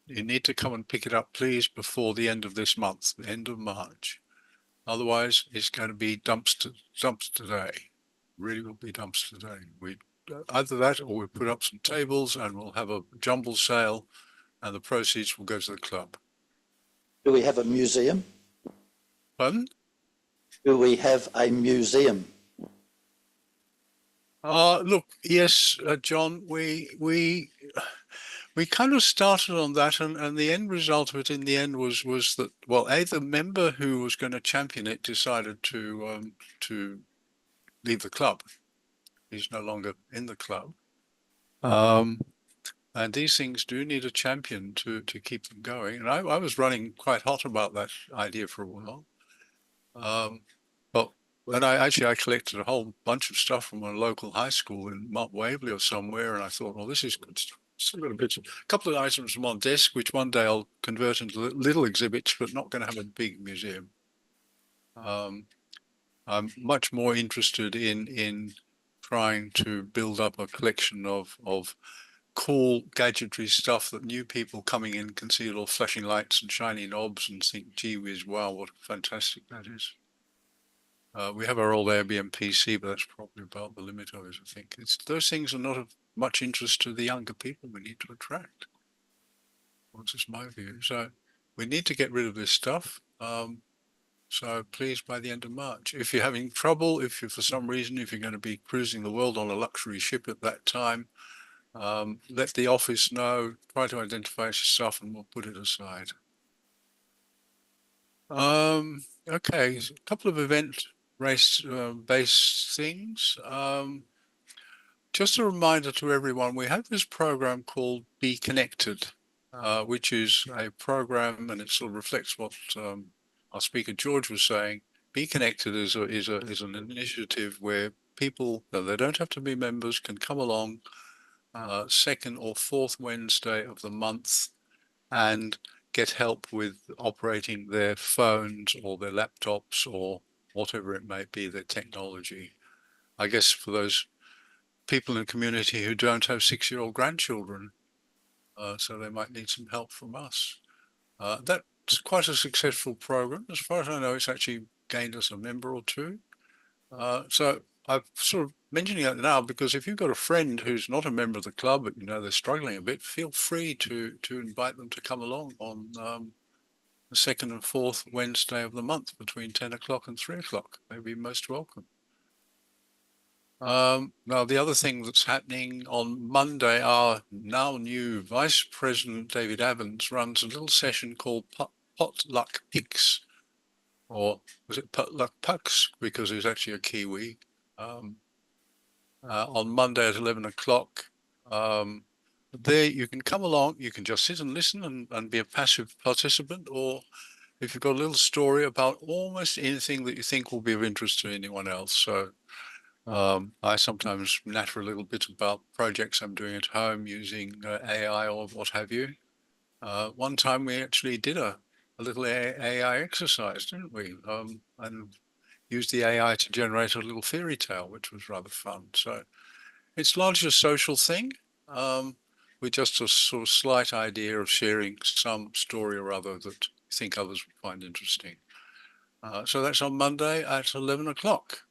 you need to come and pick it up, please, before the end of this month, the end of March. Otherwise, it's going to be dumps today. Really will be dumps today. Either that or we put up some tables and we'll have a jumble sale and the proceeds will go to the club. Do we have a museum? Pardon? Do we have a museum? Look, yes, John, we kind of started on that, and the end result of it in the end was that, well, the member who was going to champion it decided to leave the club. He's no longer in the club. And these things do need a champion to keep them going. And I was running quite hot about that idea for a while. But when I collected a whole bunch of stuff from a local high school in Mount Waverley or somewhere, and I thought, well, this is good stuff. Still got a couple of items from on desk, which one day I'll convert into little exhibits, but not going to have a big museum. I'm much more interested in trying to build up a collection of cool gadgetry stuff that new people coming in can see little flashing lights and shiny knobs and think, gee whiz, wow, what fantastic that is. We have our old MelbPC, but that's probably about the limit of it, I think. Those things are not of much interest to the younger people we need to attract. Well, that's just my view. So we need to get rid of this stuff. So please, by the end of March, if you're having trouble, if you're going to be cruising the world on a luxury ship at that time, let the office know, try to identify your stuff and we'll put it aside. Okay, a couple of event-based things. Just a reminder to everyone, we have this program called Be Connected, which is a program, and it sort of reflects what our speaker George was saying. Be Connected is an initiative where people, they don't have to be members, can come along second or fourth Wednesday of the month and get help with operating their phones or their laptops or whatever it may be, their technology. I guess for those people in the community who don't have 6-year-old grandchildren, so they might need some help from us. That's quite a successful program. As far as I know, it's actually gained us a member or two. So I'm sort of mentioning that now because if you've got a friend who's not a member of the club, but you know they're struggling a bit, feel free to invite them to come along on the second and fourth Wednesday of the month between 10 o'clock and 3 o'clock. They'd be most welcome. Now, the other thing that's happening on Monday, our now new Vice President David Evans runs a little session called Potluck Picks, or was it Potluck Pucks, because he's actually a Kiwi, on Monday at 11 o'clock. There you can come along, you can just sit and listen and be a passive participant, or if you've got a little story about almost anything that you think will be of interest to anyone else. So I sometimes natter a little bit about projects I'm doing at home using AI or what have you. One time we actually did a little AI exercise, didn't we? And used the AI to generate a little fairy tale, which was rather fun. So it's largely a social thing, with just a sort of slight idea of sharing some story or other that you think others would find interesting. So that's on Monday at 11 o'clock.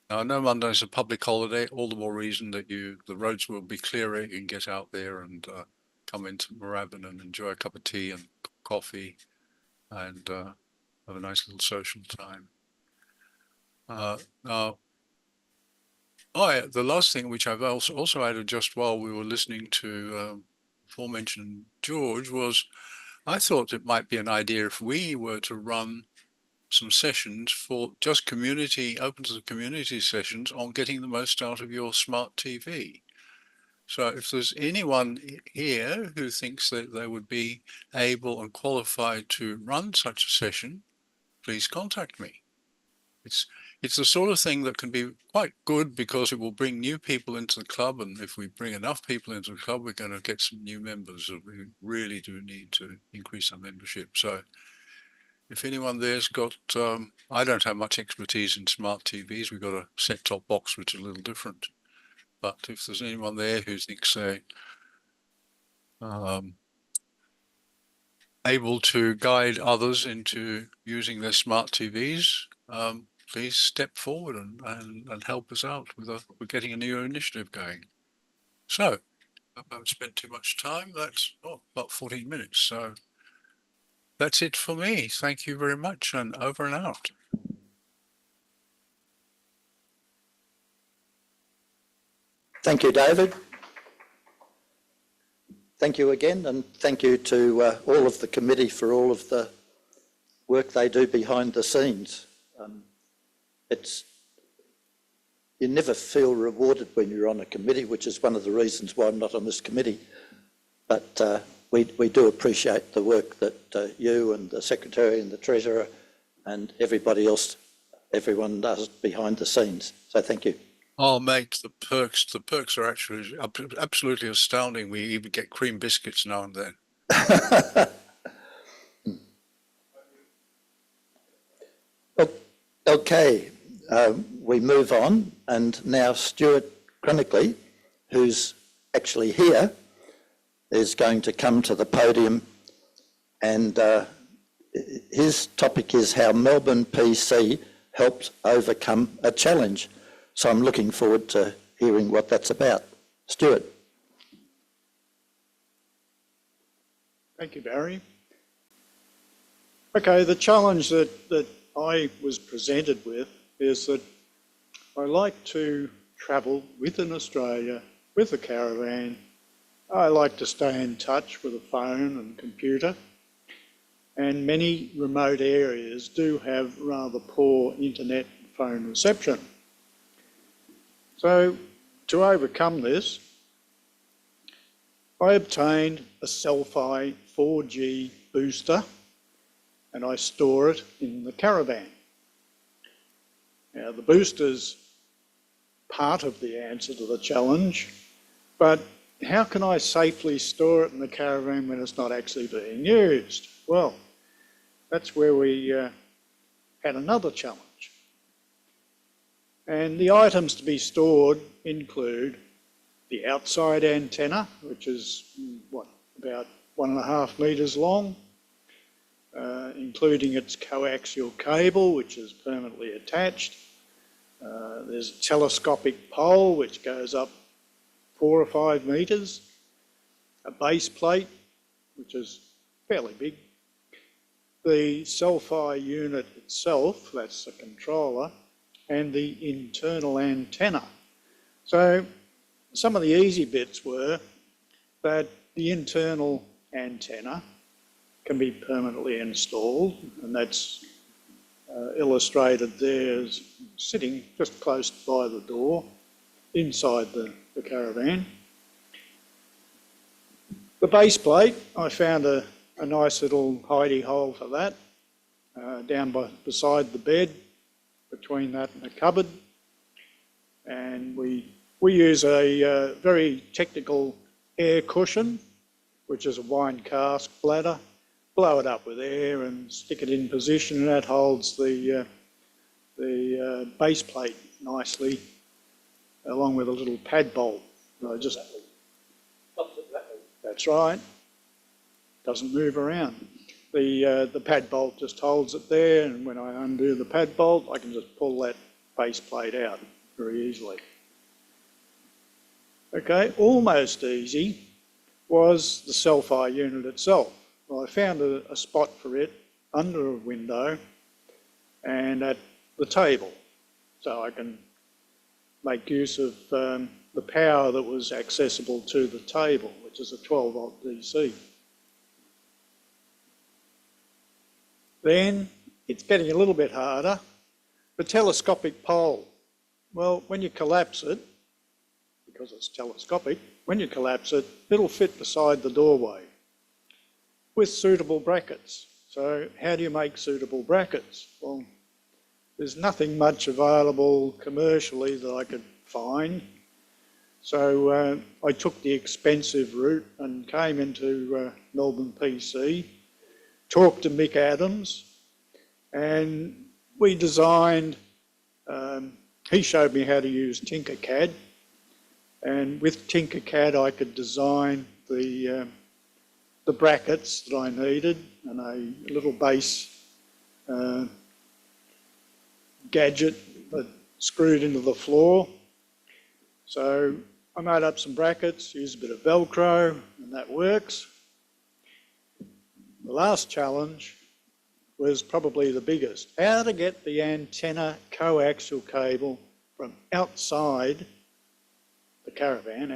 Now, I know Monday's a public holiday, all the more reason that the roads will be clearer. You can get out there and come into Moorabbin and enjoy a cup of tea and coffee and have a nice little social time. Now, the last thing which I've also added just while we were listening to aforementioned George was I thought it might be an idea if we were to run some sessions for just open to the community sessions on getting the most out of your smart TV. So if there's anyone here who thinks that they would be able and qualified to run such a session, please contact me. It's the sort of thing that can be quite good because it will bring new people into the club, and if we bring enough people into the club, we're going to get some new members. We really do need to increase our membership. So if anyone there's got, I don't have much expertise in smart TVs. We've got a set-top box, which is a little different. But if there's anyone there who thinks they're able to guide others into using their smart TVs, please step forward and help us out with getting a new initiative going. So, I haven't spent too much time. That's about 14 minutes. So that's it for me. Thank you very much, and over and out. Thank you, David. Thank you again, and thank you to all of the committee for all of the work they do behind the scenes. You never feel rewarded when you're on a committee, which is one of the reasons why I'm not on this committee. But we do appreciate the work that you and the Secretary and the Treasurer and everyone does behind the scenes. So thank you. Oh, mate, the perks are actually absolutely astounding. We even get cream biscuits now and then. Okay, we move on, and now Stewart Gruneklee, who's actually here, is going to come to the podium, and his topic is how MelbPC helped overcome a challenge. So I'm looking forward to hearing what that's about. Stewart. Thank you, Barry. Okay, the challenge that I was presented with is that I like to travel within Australia with a caravan. I like to stay in touch with a phone and computer, and many remote areas do have rather poor internet phone reception. So to overcome this, I obtained a Selfie 4G booster and I store it in the caravan. Now the booster's part of the answer to the challenge, but how can I safely store it in the caravan when it's not actually being used? Well, that's where we had another challenge. And the items to be stored include the outside antenna, which is, about 1.5 metres long, including its coaxial cable, which is permanently attached. There's a telescopic pole which goes up 4 or 5 metres, a base plate, which is fairly big. The self-eye unit itself, that's the controller, and the internal antenna. So some of the easy bits were that the internal antenna can be permanently installed, and that's illustrated there as sitting just close by the door inside the caravan. The base plate, I found a nice little hidey hole for that, down beside the bed, between that and a cupboard. And we use a very technical air cushion, which is a wine cask bladder. Blow it up with air and stick it in position, and that holds the base plate nicely, along with a little pad bolt. That's right. Doesn't move around. The pad bolt just holds it there, and when I undo the pad bolt, I can just pull that base plate out very easily. Okay, almost easy was the self-eye unit itself. Well, I found a spot for it under a window and at the table, so I can make use of the power that was accessible to the table, which is a 12-volt DC. Then it's getting a little bit harder. The telescopic pole. Well, when you collapse it, because it's telescopic, when you collapse it, it'll fit beside the doorway with suitable brackets. So how do you make suitable brackets? Well, there's nothing much available commercially that I could find. So I took the expensive route and came into MelbPC, talked to Mick Adams, and we designed, he showed me how to use Tinkercad, and with Tinkercad I could design the brackets that I needed and a little base gadget that screwed into the floor. So I made up some brackets, used a bit of Velcro, and that works. The last challenge was probably the biggest. How to get the antenna coaxial cable from outside the caravan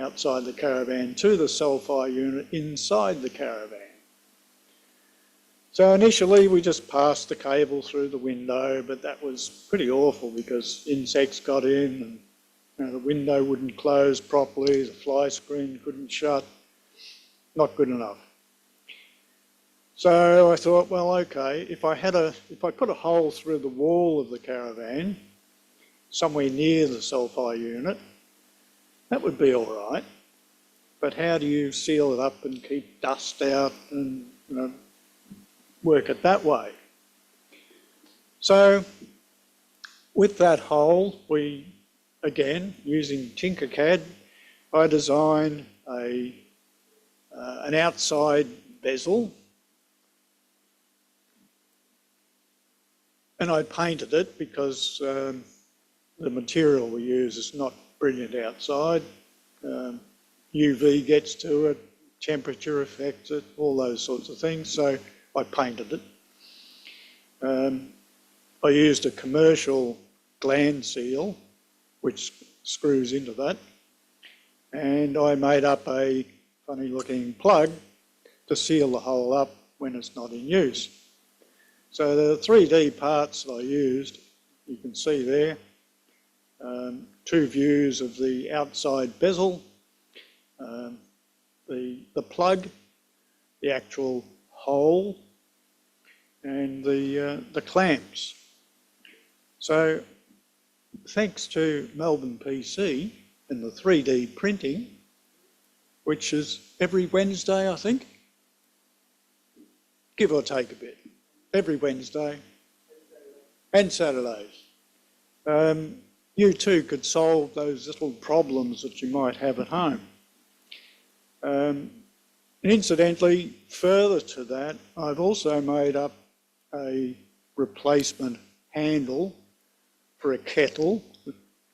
to the self-eye unit inside the caravan. So initially we just passed the cable through the window, but that was pretty awful because insects got in and the window wouldn't close properly, the fly screen couldn't shut. Not good enough. So I thought, well, okay, if I put a hole through the wall of the caravan, somewhere near the self-eye unit, that would be all right. But how do you seal it up and keep dust out and work it that way? So with that hole, we, again, using Tinkercad, I designed an outside bezel, and I painted it because the material we use is not brilliant outside. UV gets to it, temperature affects it, all those sorts of things, so I painted it. I used a commercial gland seal, which screws into that, and I made up a funny looking plug to seal the hole up when it's not in use. So the 3D parts that I used, you can see there, 2 views of the outside bezel, the plug, the actual hole, and the clamps. So thanks to MelbPC and the 3D printing, which is every Wednesday, I think, give or take a bit, every Wednesday and Saturdays. You too could solve those little problems that you might have at home. And incidentally, further to that, I've also made up a replacement handle for a kettle.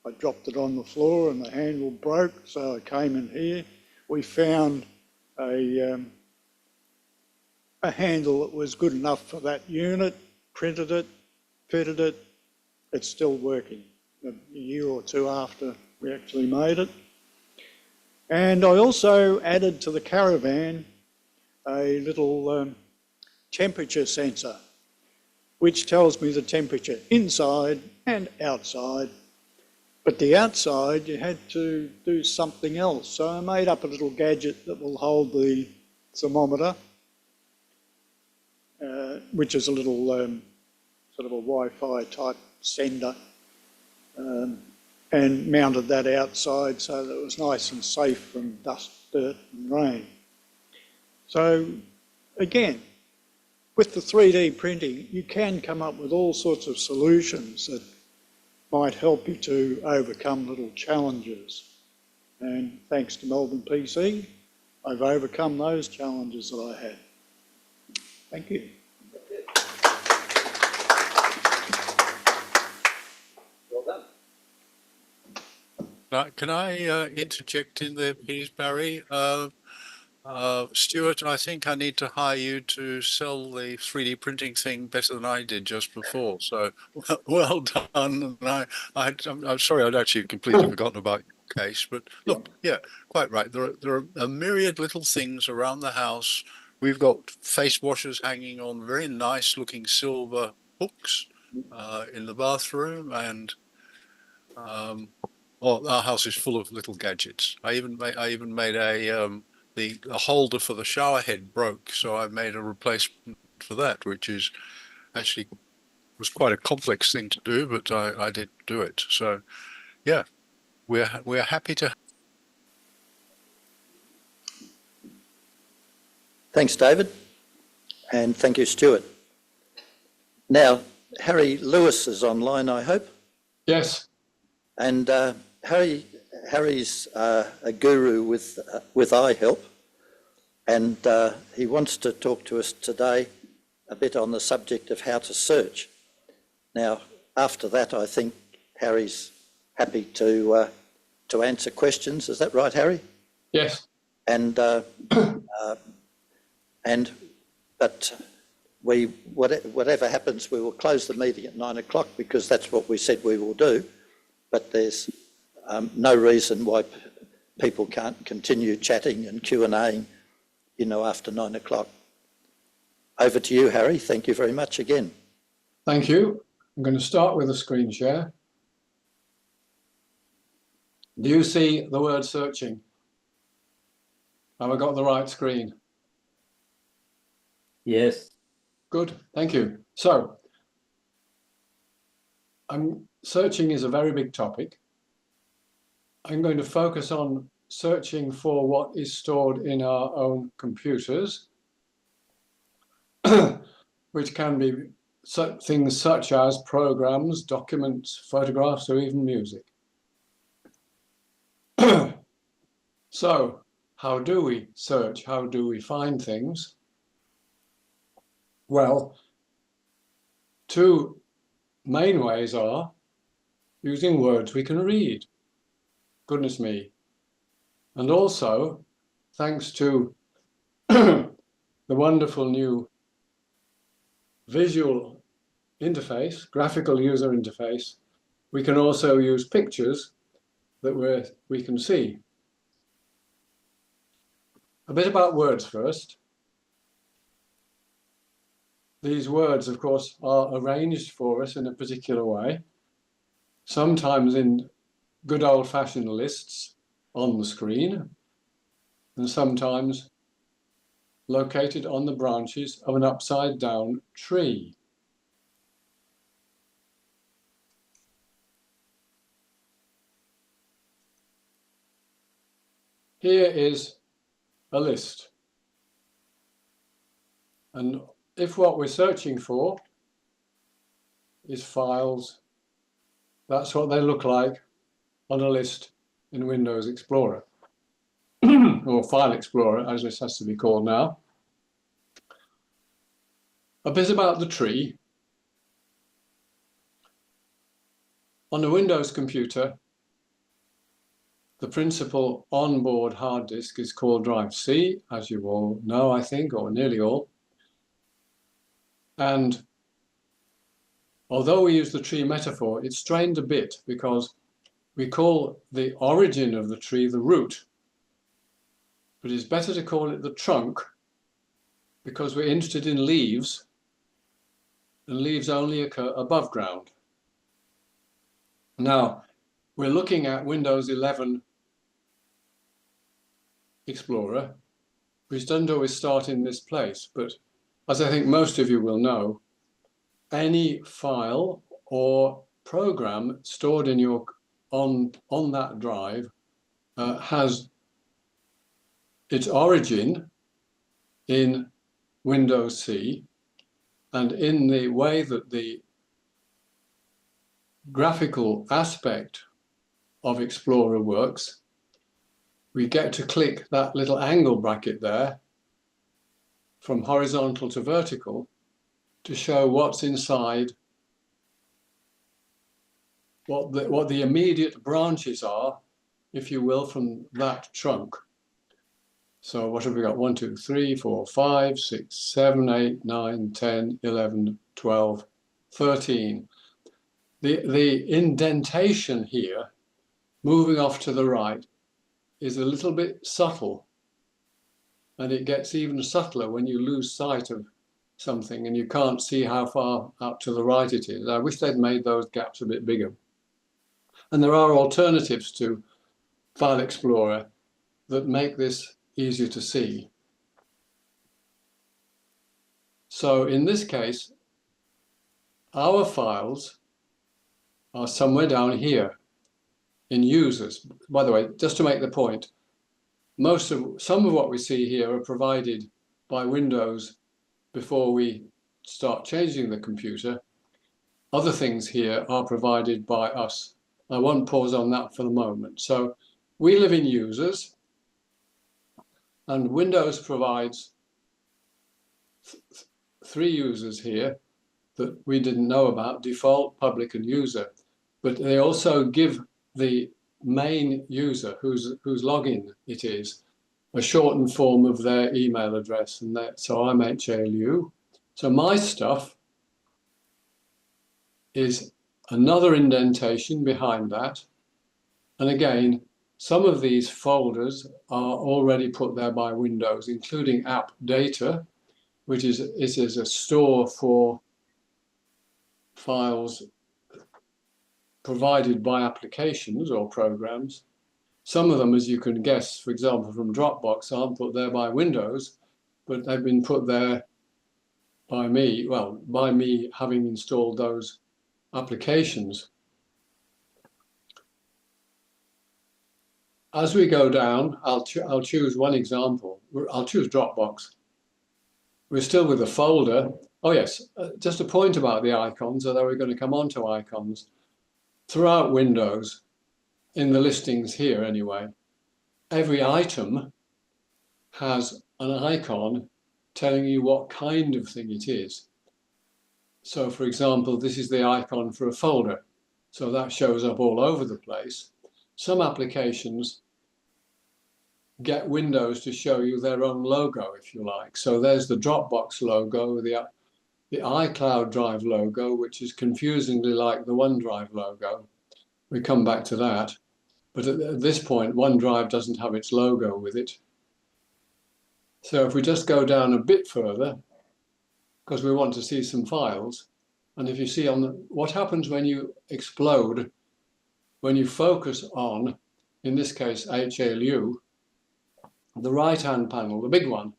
I dropped it on the floor and the handle broke, so I came in here. We found a handle that was good enough for that unit, printed it, fitted it. It's still working a year or two after we actually made it. And I also added to the caravan a little temperature sensor, which tells me the temperature inside and outside. But the outside, you had to do something else. So I made up a little gadget that will hold the thermometer, which is a little sort of a Wi-Fi type sender, and mounted that outside so that it was nice and safe from dust, dirt and rain. So again, with the 3D printing, you can come up with all sorts of solutions that might help you to overcome little challenges. And thanks to MelbPC, I've overcome those challenges that I had. Thank you. Can I interject in there, please, Barry? Stewart, I think I need to hire you to sell the 3D printing thing better than I did just before. So well done. And I'm sorry, I'd actually completely forgotten about your case. But look, yeah, quite right. There are a myriad little things around the house. We've got face washers hanging on very nice looking silver hooks in the bathroom, and our house is full of little gadgets. I even made a the holder for the shower head broke, so I made a replacement for that, which is actually was quite a complex thing to do, but I did do it. So yeah, we're happy to. Thanks, David, and thank you, Stewart. Now, Harry Lewis is online, I hope. Yes. And Harry's a guru with iHelp, and he wants to talk to us today a bit on the subject of how to search. Now, after that, I think Harry's happy to answer questions. Is that right, Harry? Yes. But whatever happens, we will close the meeting at 9 o'clock because that's what we said we will do. But there's no reason why people can't continue chatting and Q&Aing, after 9 o'clock. Over to you, Harry. Thank you very much again. Thank you. I'm going to start with a screen share. Do you see the word searching? Have I got the right screen? Yes. Good, thank you. So, searching is a very big topic. I'm going to focus on searching for what is stored in our own computers, which can be things such as programs, documents, photographs, or even music. So, how do we search? How do we find things? Well, two main ways are using words we can read. Goodness me. And also, thanks to the wonderful new visual interface, graphical user interface, we can also use pictures that we can see. A bit about words first. These words, of course, are arranged for us in a particular way, sometimes in good old-fashioned lists on the screen, and sometimes located on the branches of an upside-down tree. Here is a list. And if what we're searching for is files, that's what they look like on a list in Windows Explorer. or File Explorer, as this has to be called now. A bit about the tree. On a Windows computer, the principal onboard hard disk is called Drive C, as you all know, I think, or nearly all. And although we use the tree metaphor, it's strained a bit because we call the origin of the tree the root. But it's better to call it the trunk because we're interested in leaves, and leaves only occur above ground. Now, we're looking at Windows 11 Explorer, which doesn't always start in this place, but as I think most of you will know, any file or program stored in your on that drive has its origin in Windows C, and in the way that the graphical aspect of Explorer works, we get to click that little angle bracket there from horizontal to vertical to show what's inside, what the immediate branches are, if you will, from that trunk. So what have we got? 1, 2, 3, 4, 5, 6, 7, 8, 9, 10, 11, 12, 13. The indentation here, moving off to the right, is a little bit subtle. And it gets even subtler when you lose sight of something and you can't see how far out to the right it is. I wish they'd made those gaps a bit bigger. And there are alternatives to File Explorer that make this easier to see. So in this case, our files are somewhere down here in users. By the way, just to make the point, some of what we see here are provided by Windows before we start changing the computer. Other things here are provided by us. I won't pause on that for the moment. So we live in users, and Windows provides 3 users here that we didn't know about: default, public, and user. But they also give the main user, whose login it is, a shortened form of their email address. And so I'm HALU. So my stuff is another indentation behind that. And again, some of these folders are already put there by Windows, including app data, which is a store for files provided by applications or programs. Some of them, as you can guess, for example, from Dropbox, aren't put there by Windows, but they've been put there by me, well, by me having installed those applications. As we go down, I'll choose one example. I'll choose Dropbox. We're still with the folder. Oh yes, just a point about the icons, although we're going to come on to icons. Throughout Windows, in the listings here anyway, every item has an icon telling you what kind of thing it is. So for example, this is the icon for a folder. So that shows up all over the place. Some applications get Windows to show you their own logo, if you like. So there's the Dropbox logo, the iCloud Drive logo, which is confusingly like the OneDrive logo. We come back to that. But at this point, OneDrive doesn't have its logo with it. So if we just go down a bit further, because we want to see some files, and if you see what happens when you explode, when you focus on, in this case, HALU, the right-hand panel, the big one,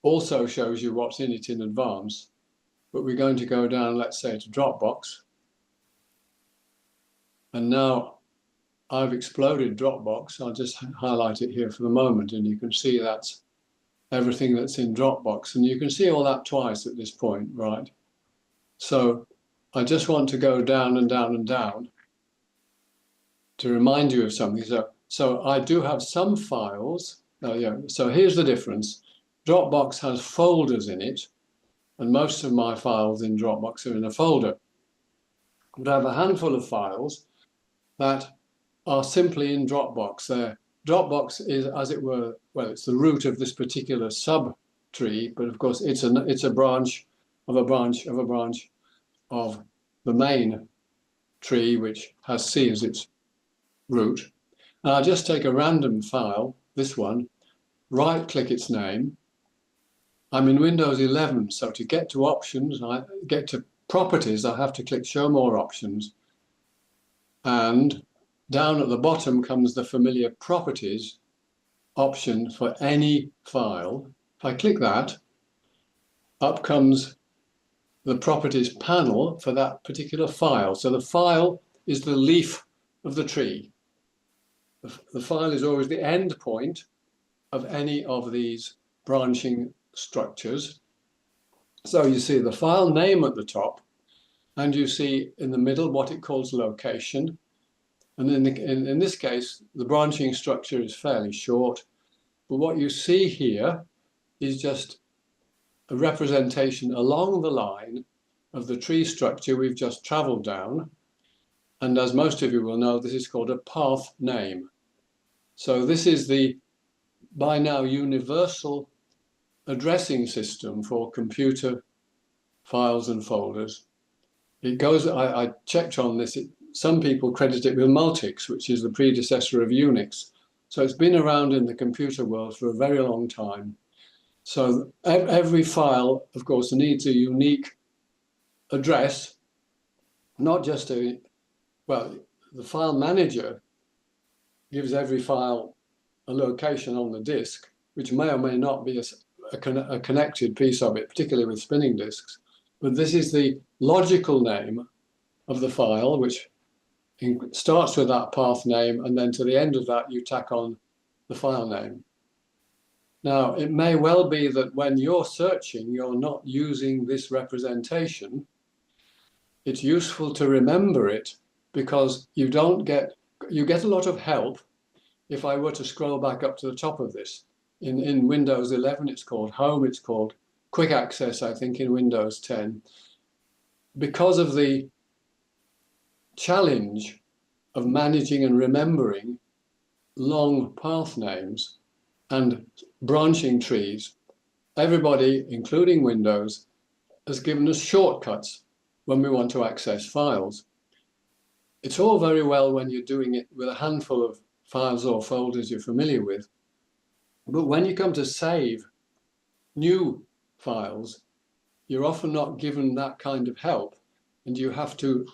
also shows you what's in it in advance. But we're going to go down, let's say, to Dropbox. And now I've exploded Dropbox. I'll just highlight it here for the moment, and you can see that's everything that's in Dropbox. And you can see all that twice at this point, right? So I just want to go down and down and down to remind you of something. So So I do have some files. Oh, yeah. So here's the difference. Dropbox has folders in it, and most of my files in Dropbox are in a folder. But I have a handful of files that are simply in Dropbox. Dropbox is, as it were, well, it's the root of this particular subtree, but of course it's a branch of a branch of a branch of the main tree, which has C as its root. And I'll just take a random file, this one, right-click its name. I'm in Windows 11, so to get to options, I get to properties, I have to click Show More Options. And down at the bottom comes the familiar properties option for any file. If I click that, up comes the properties panel for that particular file. So the file is the leaf of the tree. The file is always the end point of any of these branching structures. So you see the file name at the top, and you see in the middle what it calls location. And in this case, the branching structure is fairly short. But what you see here is just a representation along the line of the tree structure we've just traveled down. And as most of you will know, this is called a path name. So this is the by now universal addressing system for computer files and folders. It goes, I checked on this, some people credit it with Multics, which is the predecessor of Unix. So it's been around in the computer world for a very long time. So every file, of course, needs a unique address, not just well, the file manager gives every file a location on the disk, which may or may not be a connected piece of it, particularly with spinning disks. But this is the logical name of the file, which starts with that path name, and then to the end of that, you tack on the file name. Now, it may well be that when you're searching, you're not using this representation. It's useful to remember it because you get a lot of help. If I were to scroll back up to the top of this, in Windows 11, it's called Home, it's called Quick Access, I think, in Windows 10. Because of the challenge of managing and remembering long path names and branching trees, everybody, including Windows, has given us shortcuts when we want to access files. It's all very well when you're doing it with a handful of files or folders you're familiar with, but when you come to save new files, you're often not given that kind of help, and you have to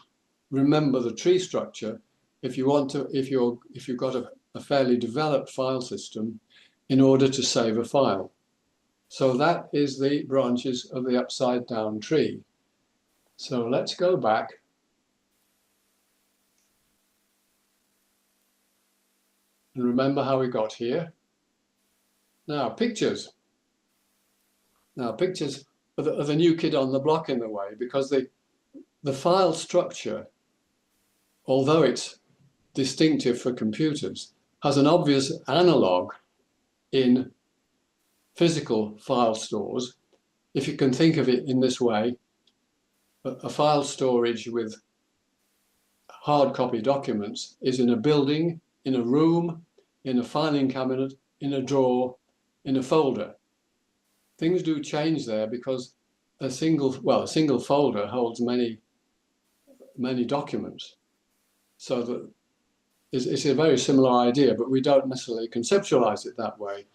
remember the tree structure if you've got a fairly developed file system in order to save a file. So that is the branches of the upside down tree. So let's go back. And remember how we got here. Now, pictures. Now, pictures are the new kid on the block in the way, because the file structure, although it's distinctive for computers, has an obvious analog in physical file stores. If you can think of it in this way, a file storage with hard copy documents is in a building, in a room, in a filing cabinet, in a drawer, in a folder. Things do change there because a single folder holds many documents. So that it's a very similar idea, but we don't necessarily conceptualize it that way.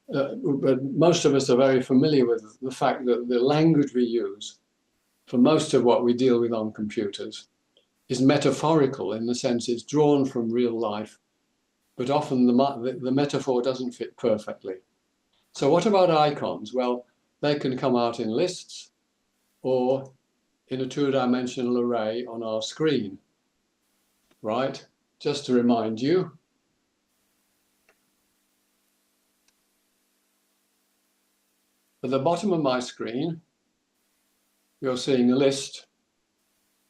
But most of us are very familiar with the fact that the language we use for most of what we deal with on computers is metaphorical, in the sense it's drawn from real life, but often the metaphor doesn't fit perfectly. So what about icons? Well, they can come out in lists or in a two-dimensional array on our screen, right? Just to remind you, at the bottom of my screen, you're seeing a list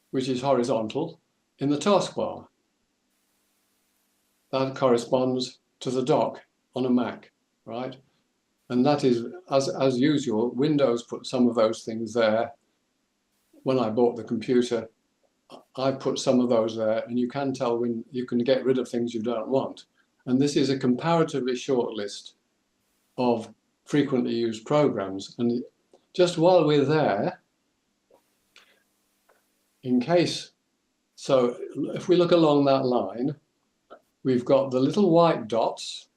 which is horizontal in the taskbar. that corresponds to the dock on a Mac, right? And that is, as usual, Windows put some of those things there. When I bought the computer, I put some of those there, and you can tell when you can get rid of things you don't want. And this is a comparatively short list of frequently used programs. And just while we're there, in case, so if we look along that line, we've got the little white dots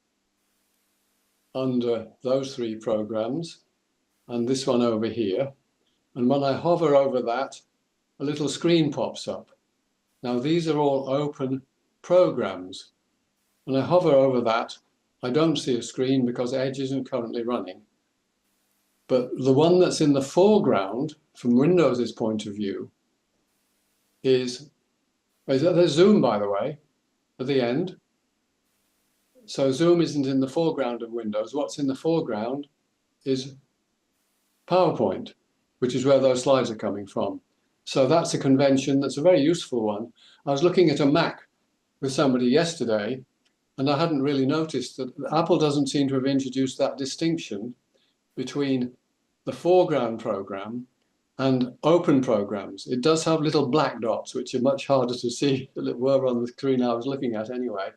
under those 3 programs, and this one over here. And when I hover over that, a little screen pops up. Now these are all open programs. When I hover over that, I don't see a screen because Edge isn't currently running. But the one that's in the foreground, from Windows's point of view, is there's Zoom, by the way, at the end. So Zoom isn't in the foreground of Windows. What's in the foreground is PowerPoint, which is where those slides are coming from. So that's a convention that's a very useful one. I was looking at a Mac with somebody yesterday, and I hadn't really noticed that Apple doesn't seem to have introduced that distinction between the foreground program and open programs. It does have little black dots, which are much harder to see than it were on the screen I was looking at anyway.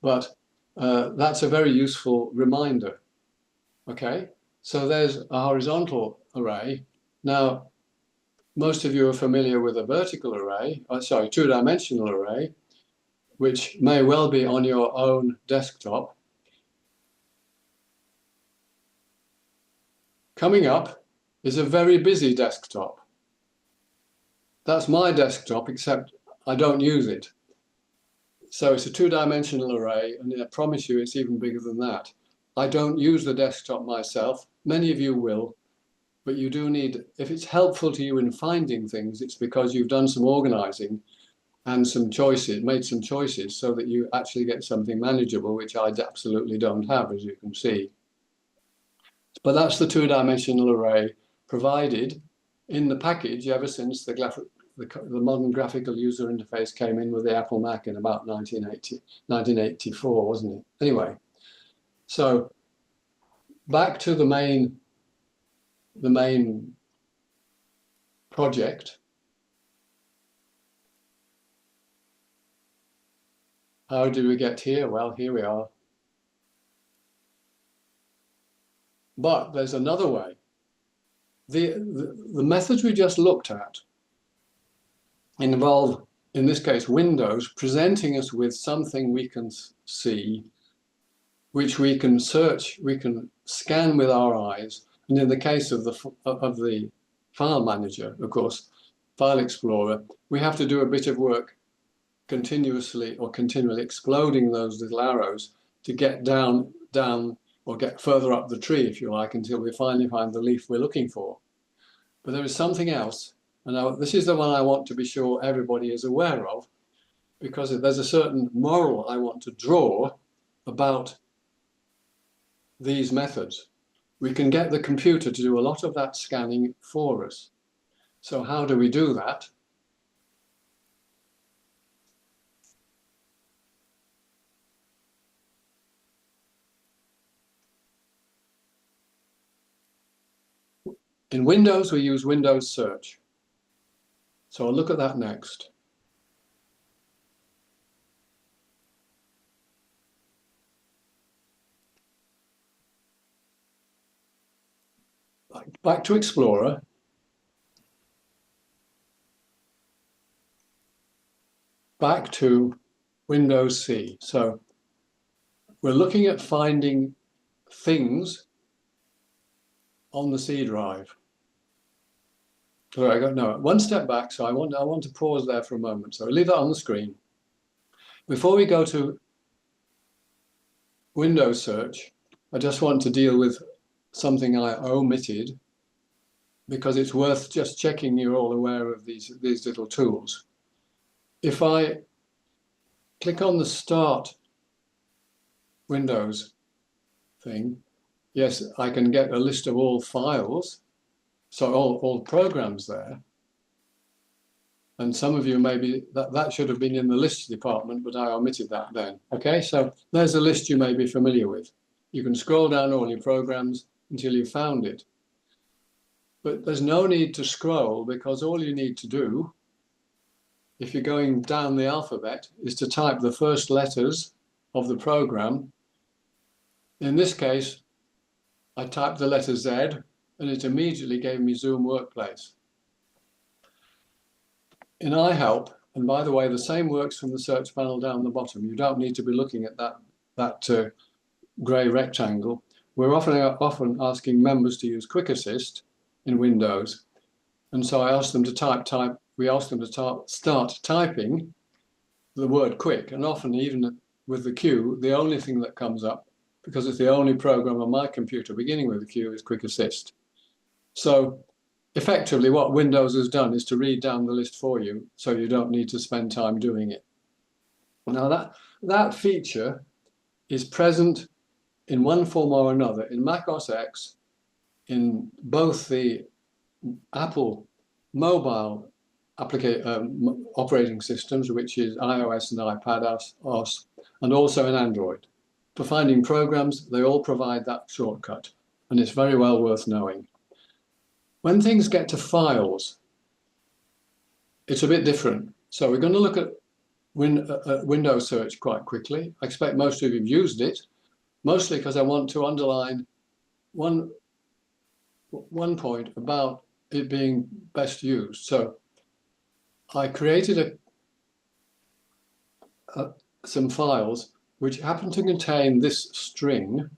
But that's a very useful reminder. Okay, so there's a horizontal array. Now, most of you are familiar with a vertical array, two-dimensional array, which may well be on your own desktop. Coming up is a very busy desktop. That's my desktop, except I don't use it. So it's a two-dimensional array, and I promise you it's even bigger than that. I don't use the desktop myself. Many of you will, but you do need, if it's helpful to you in finding things, it's because you've done some organizing and some choices, made some choices so that you actually get something manageable, which I absolutely don't have, as you can see. But that's the two-dimensional array provided in the package ever since the modern graphical user interface came in with the Apple Mac in about 1984, wasn't it? Anyway, so back to the main project. How did we get here? Well, here we are. But there's another way. The methods we just looked at involve, in this case, Windows presenting us with something we can see, which we can search, we can scan with our eyes. And in the case of the file manager, of course, File Explorer, we have to do a bit of work continuously or continually exploding those little arrows to get down or get further up the tree, if you like, until we finally find the leaf we're looking for. But there is something else, and this is the one I want to be sure everybody is aware of, because there's a certain moral I want to draw about these methods. We can get the computer to do a lot of that scanning for us. So how do we do that? In Windows, we use Windows Search. So I'll look at that next. Back to Explorer. Back to Windows C. So we're looking at finding things on the C drive. Sorry, I got no, one step back, so I want to pause there for a moment. So I'll leave that on the screen. Before we go to Windows Search, I just want to deal with something I omitted, because it's worth just checking you're all aware of these little tools. If I click on the Start Windows thing, yes, I can get a list of all files, so all programs there. And some of you maybe, that should have been in the lists department, but I omitted that then. Okay, so there's a list you may be familiar with. You can scroll down all your programs until you've found it. But there's no need to scroll, because all you need to do, if you're going down the alphabet, is to type the first letters of the program. In this case, I typed the letter Z, and it immediately gave me Zoom Workplace. In iHelp, and by the way, the same works from the search panel down the bottom. You don't need to be looking at that grey rectangle. We're often asking members to use Quick Assist in Windows. And so I asked them to we asked them to start typing the word quick. And often, even with the Q, the only thing that comes up, because it's the only program on my computer beginning with a Q, is Quick Assist. So effectively, what Windows has done is to read down the list for you, so you don't need to spend time doing it. Now, that feature is present in one form or another in Mac OS X, in both the Apple mobile operating systems, which is iOS and iPadOS, and also in Android. For finding programs, they all provide that shortcut, and it's very well worth knowing. When things get to files, it's a bit different. So we're going to look at Windows search quite quickly. I expect most of you have used it, mostly because I want to underline one point about it being best used. So I created some files which happen to contain this string.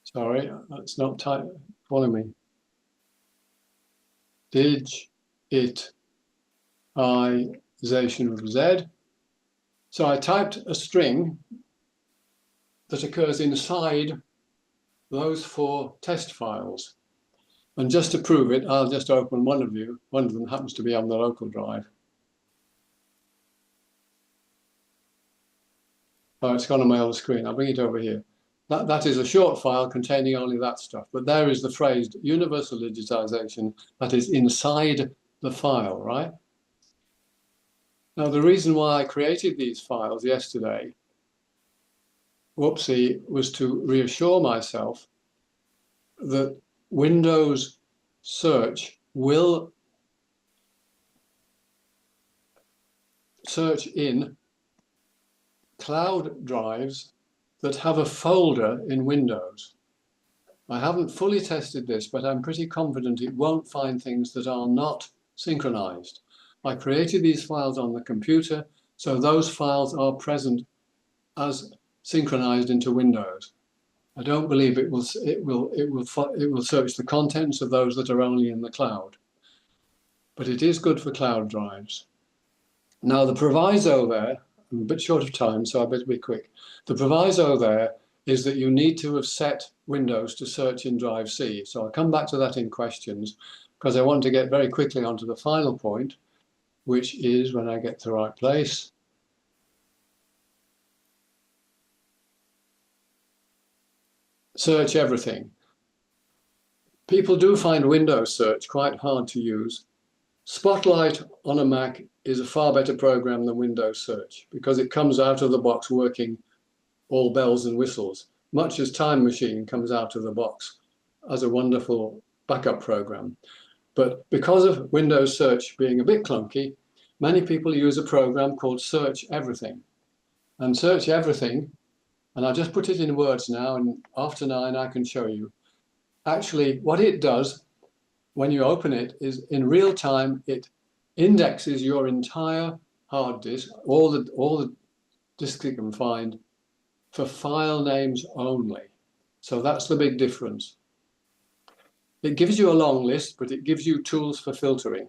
Sorry, that's not type. Follow me. Digitization of Z. So I typed a string that occurs inside those 4 test files. And just to prove it, I'll just open one of them. One of them happens to be on the local drive. Oh, it's gone on my other screen. I'll bring it over here. That is a short file containing only that stuff. But there is the phrase universal digitization that is inside the file, right? Now, the reason why I created these files yesterday, whoopsie, was to reassure myself that Windows search will search in cloud drives that have a folder in Windows. I haven't fully tested this, but I'm pretty confident it won't find things that are not synchronized. I created these files on the computer, so those files are present as synchronized into Windows. I don't believe it will search the contents of those that are only in the cloud, but it is good for cloud drives. Now, the proviso there, I'm a bit short of time, so I better be quick. The proviso there is that you need to have set Windows to search in Drive C. So I'll come back to that in questions, because I want to get very quickly onto the final point, which is, when I get to the right place, search everything. People do find Windows search quite hard to use. Spotlight on a Mac is a far better program than Windows search, because it comes out of the box working all bells and whistles, much as Time Machine comes out of the box as a wonderful backup program. But because of Windows search being a bit clunky, many people use a program called Search Everything. And Search Everything, and I'll just put it in words now, and after 9 I can show you. Actually, what it does when you open it is, in real time, it indexes your entire hard disk, all the disks you can find, for file names only. So that's the big difference. It gives you a long list, but it gives you tools for filtering.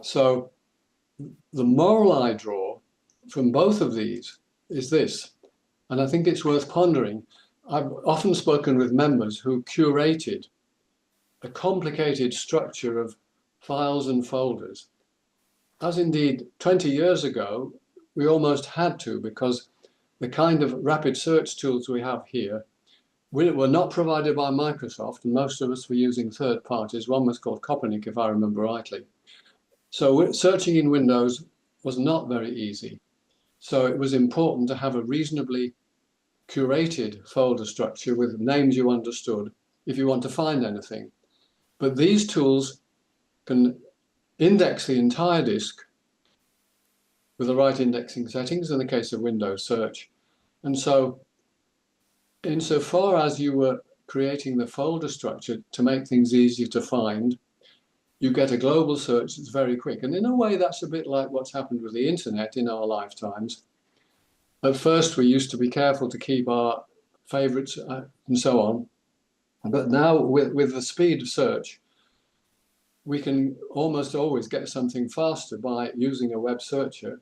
So the moral I draw from both of these is this, and I think it's worth pondering. I've often spoken with members who curated a complicated structure of files and folders, as indeed 20 years ago we almost had to, because the kind of rapid search tools we have here were not provided by Microsoft, and most of us were using third parties. One was called Copernic, if I remember rightly. So searching in Windows was not very easy. So it was important to have a reasonably curated folder structure with names you understood if you want to find anything. But these tools can index the entire disk with the right indexing settings in the case of Windows search. And so insofar as you were creating the folder structure to make things easier to find, you get a global search that's very quick. And in a way, that's a bit like what's happened with the internet in our lifetimes. At first, we used to be careful to keep our favorites and so on. But now with the speed of search, we can almost always get something faster by using a web searcher,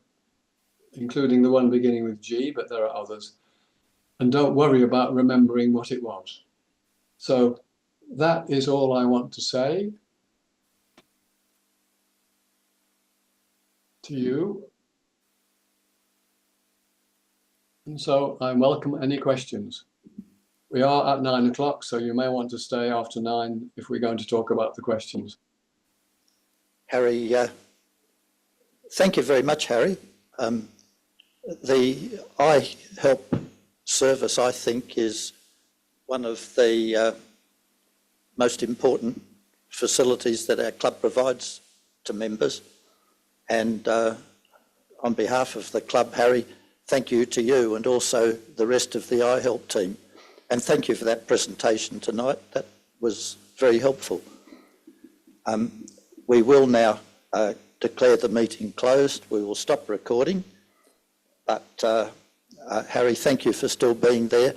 including the one beginning with G, but there are others. And don't worry about remembering what it was. So that is all I want to say to you. And so I welcome any questions. We are at 9 o'clock, so you may want to stay after 9 if we're going to talk about the questions. Harry, thank you very much, Harry. The iHelp service, I think, is one of the most important facilities that our club provides to members. And on behalf of the club, Harry, thank you to you and also the rest of the iHelp team. And thank you for that presentation tonight. That was very helpful. We will now declare the meeting closed. We will stop recording. But Harry, thank you for still being there.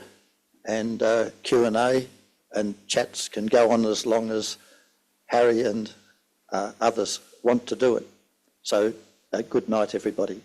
And Q&A and chats can go on as long as Harry and others want to do it. So good night, everybody.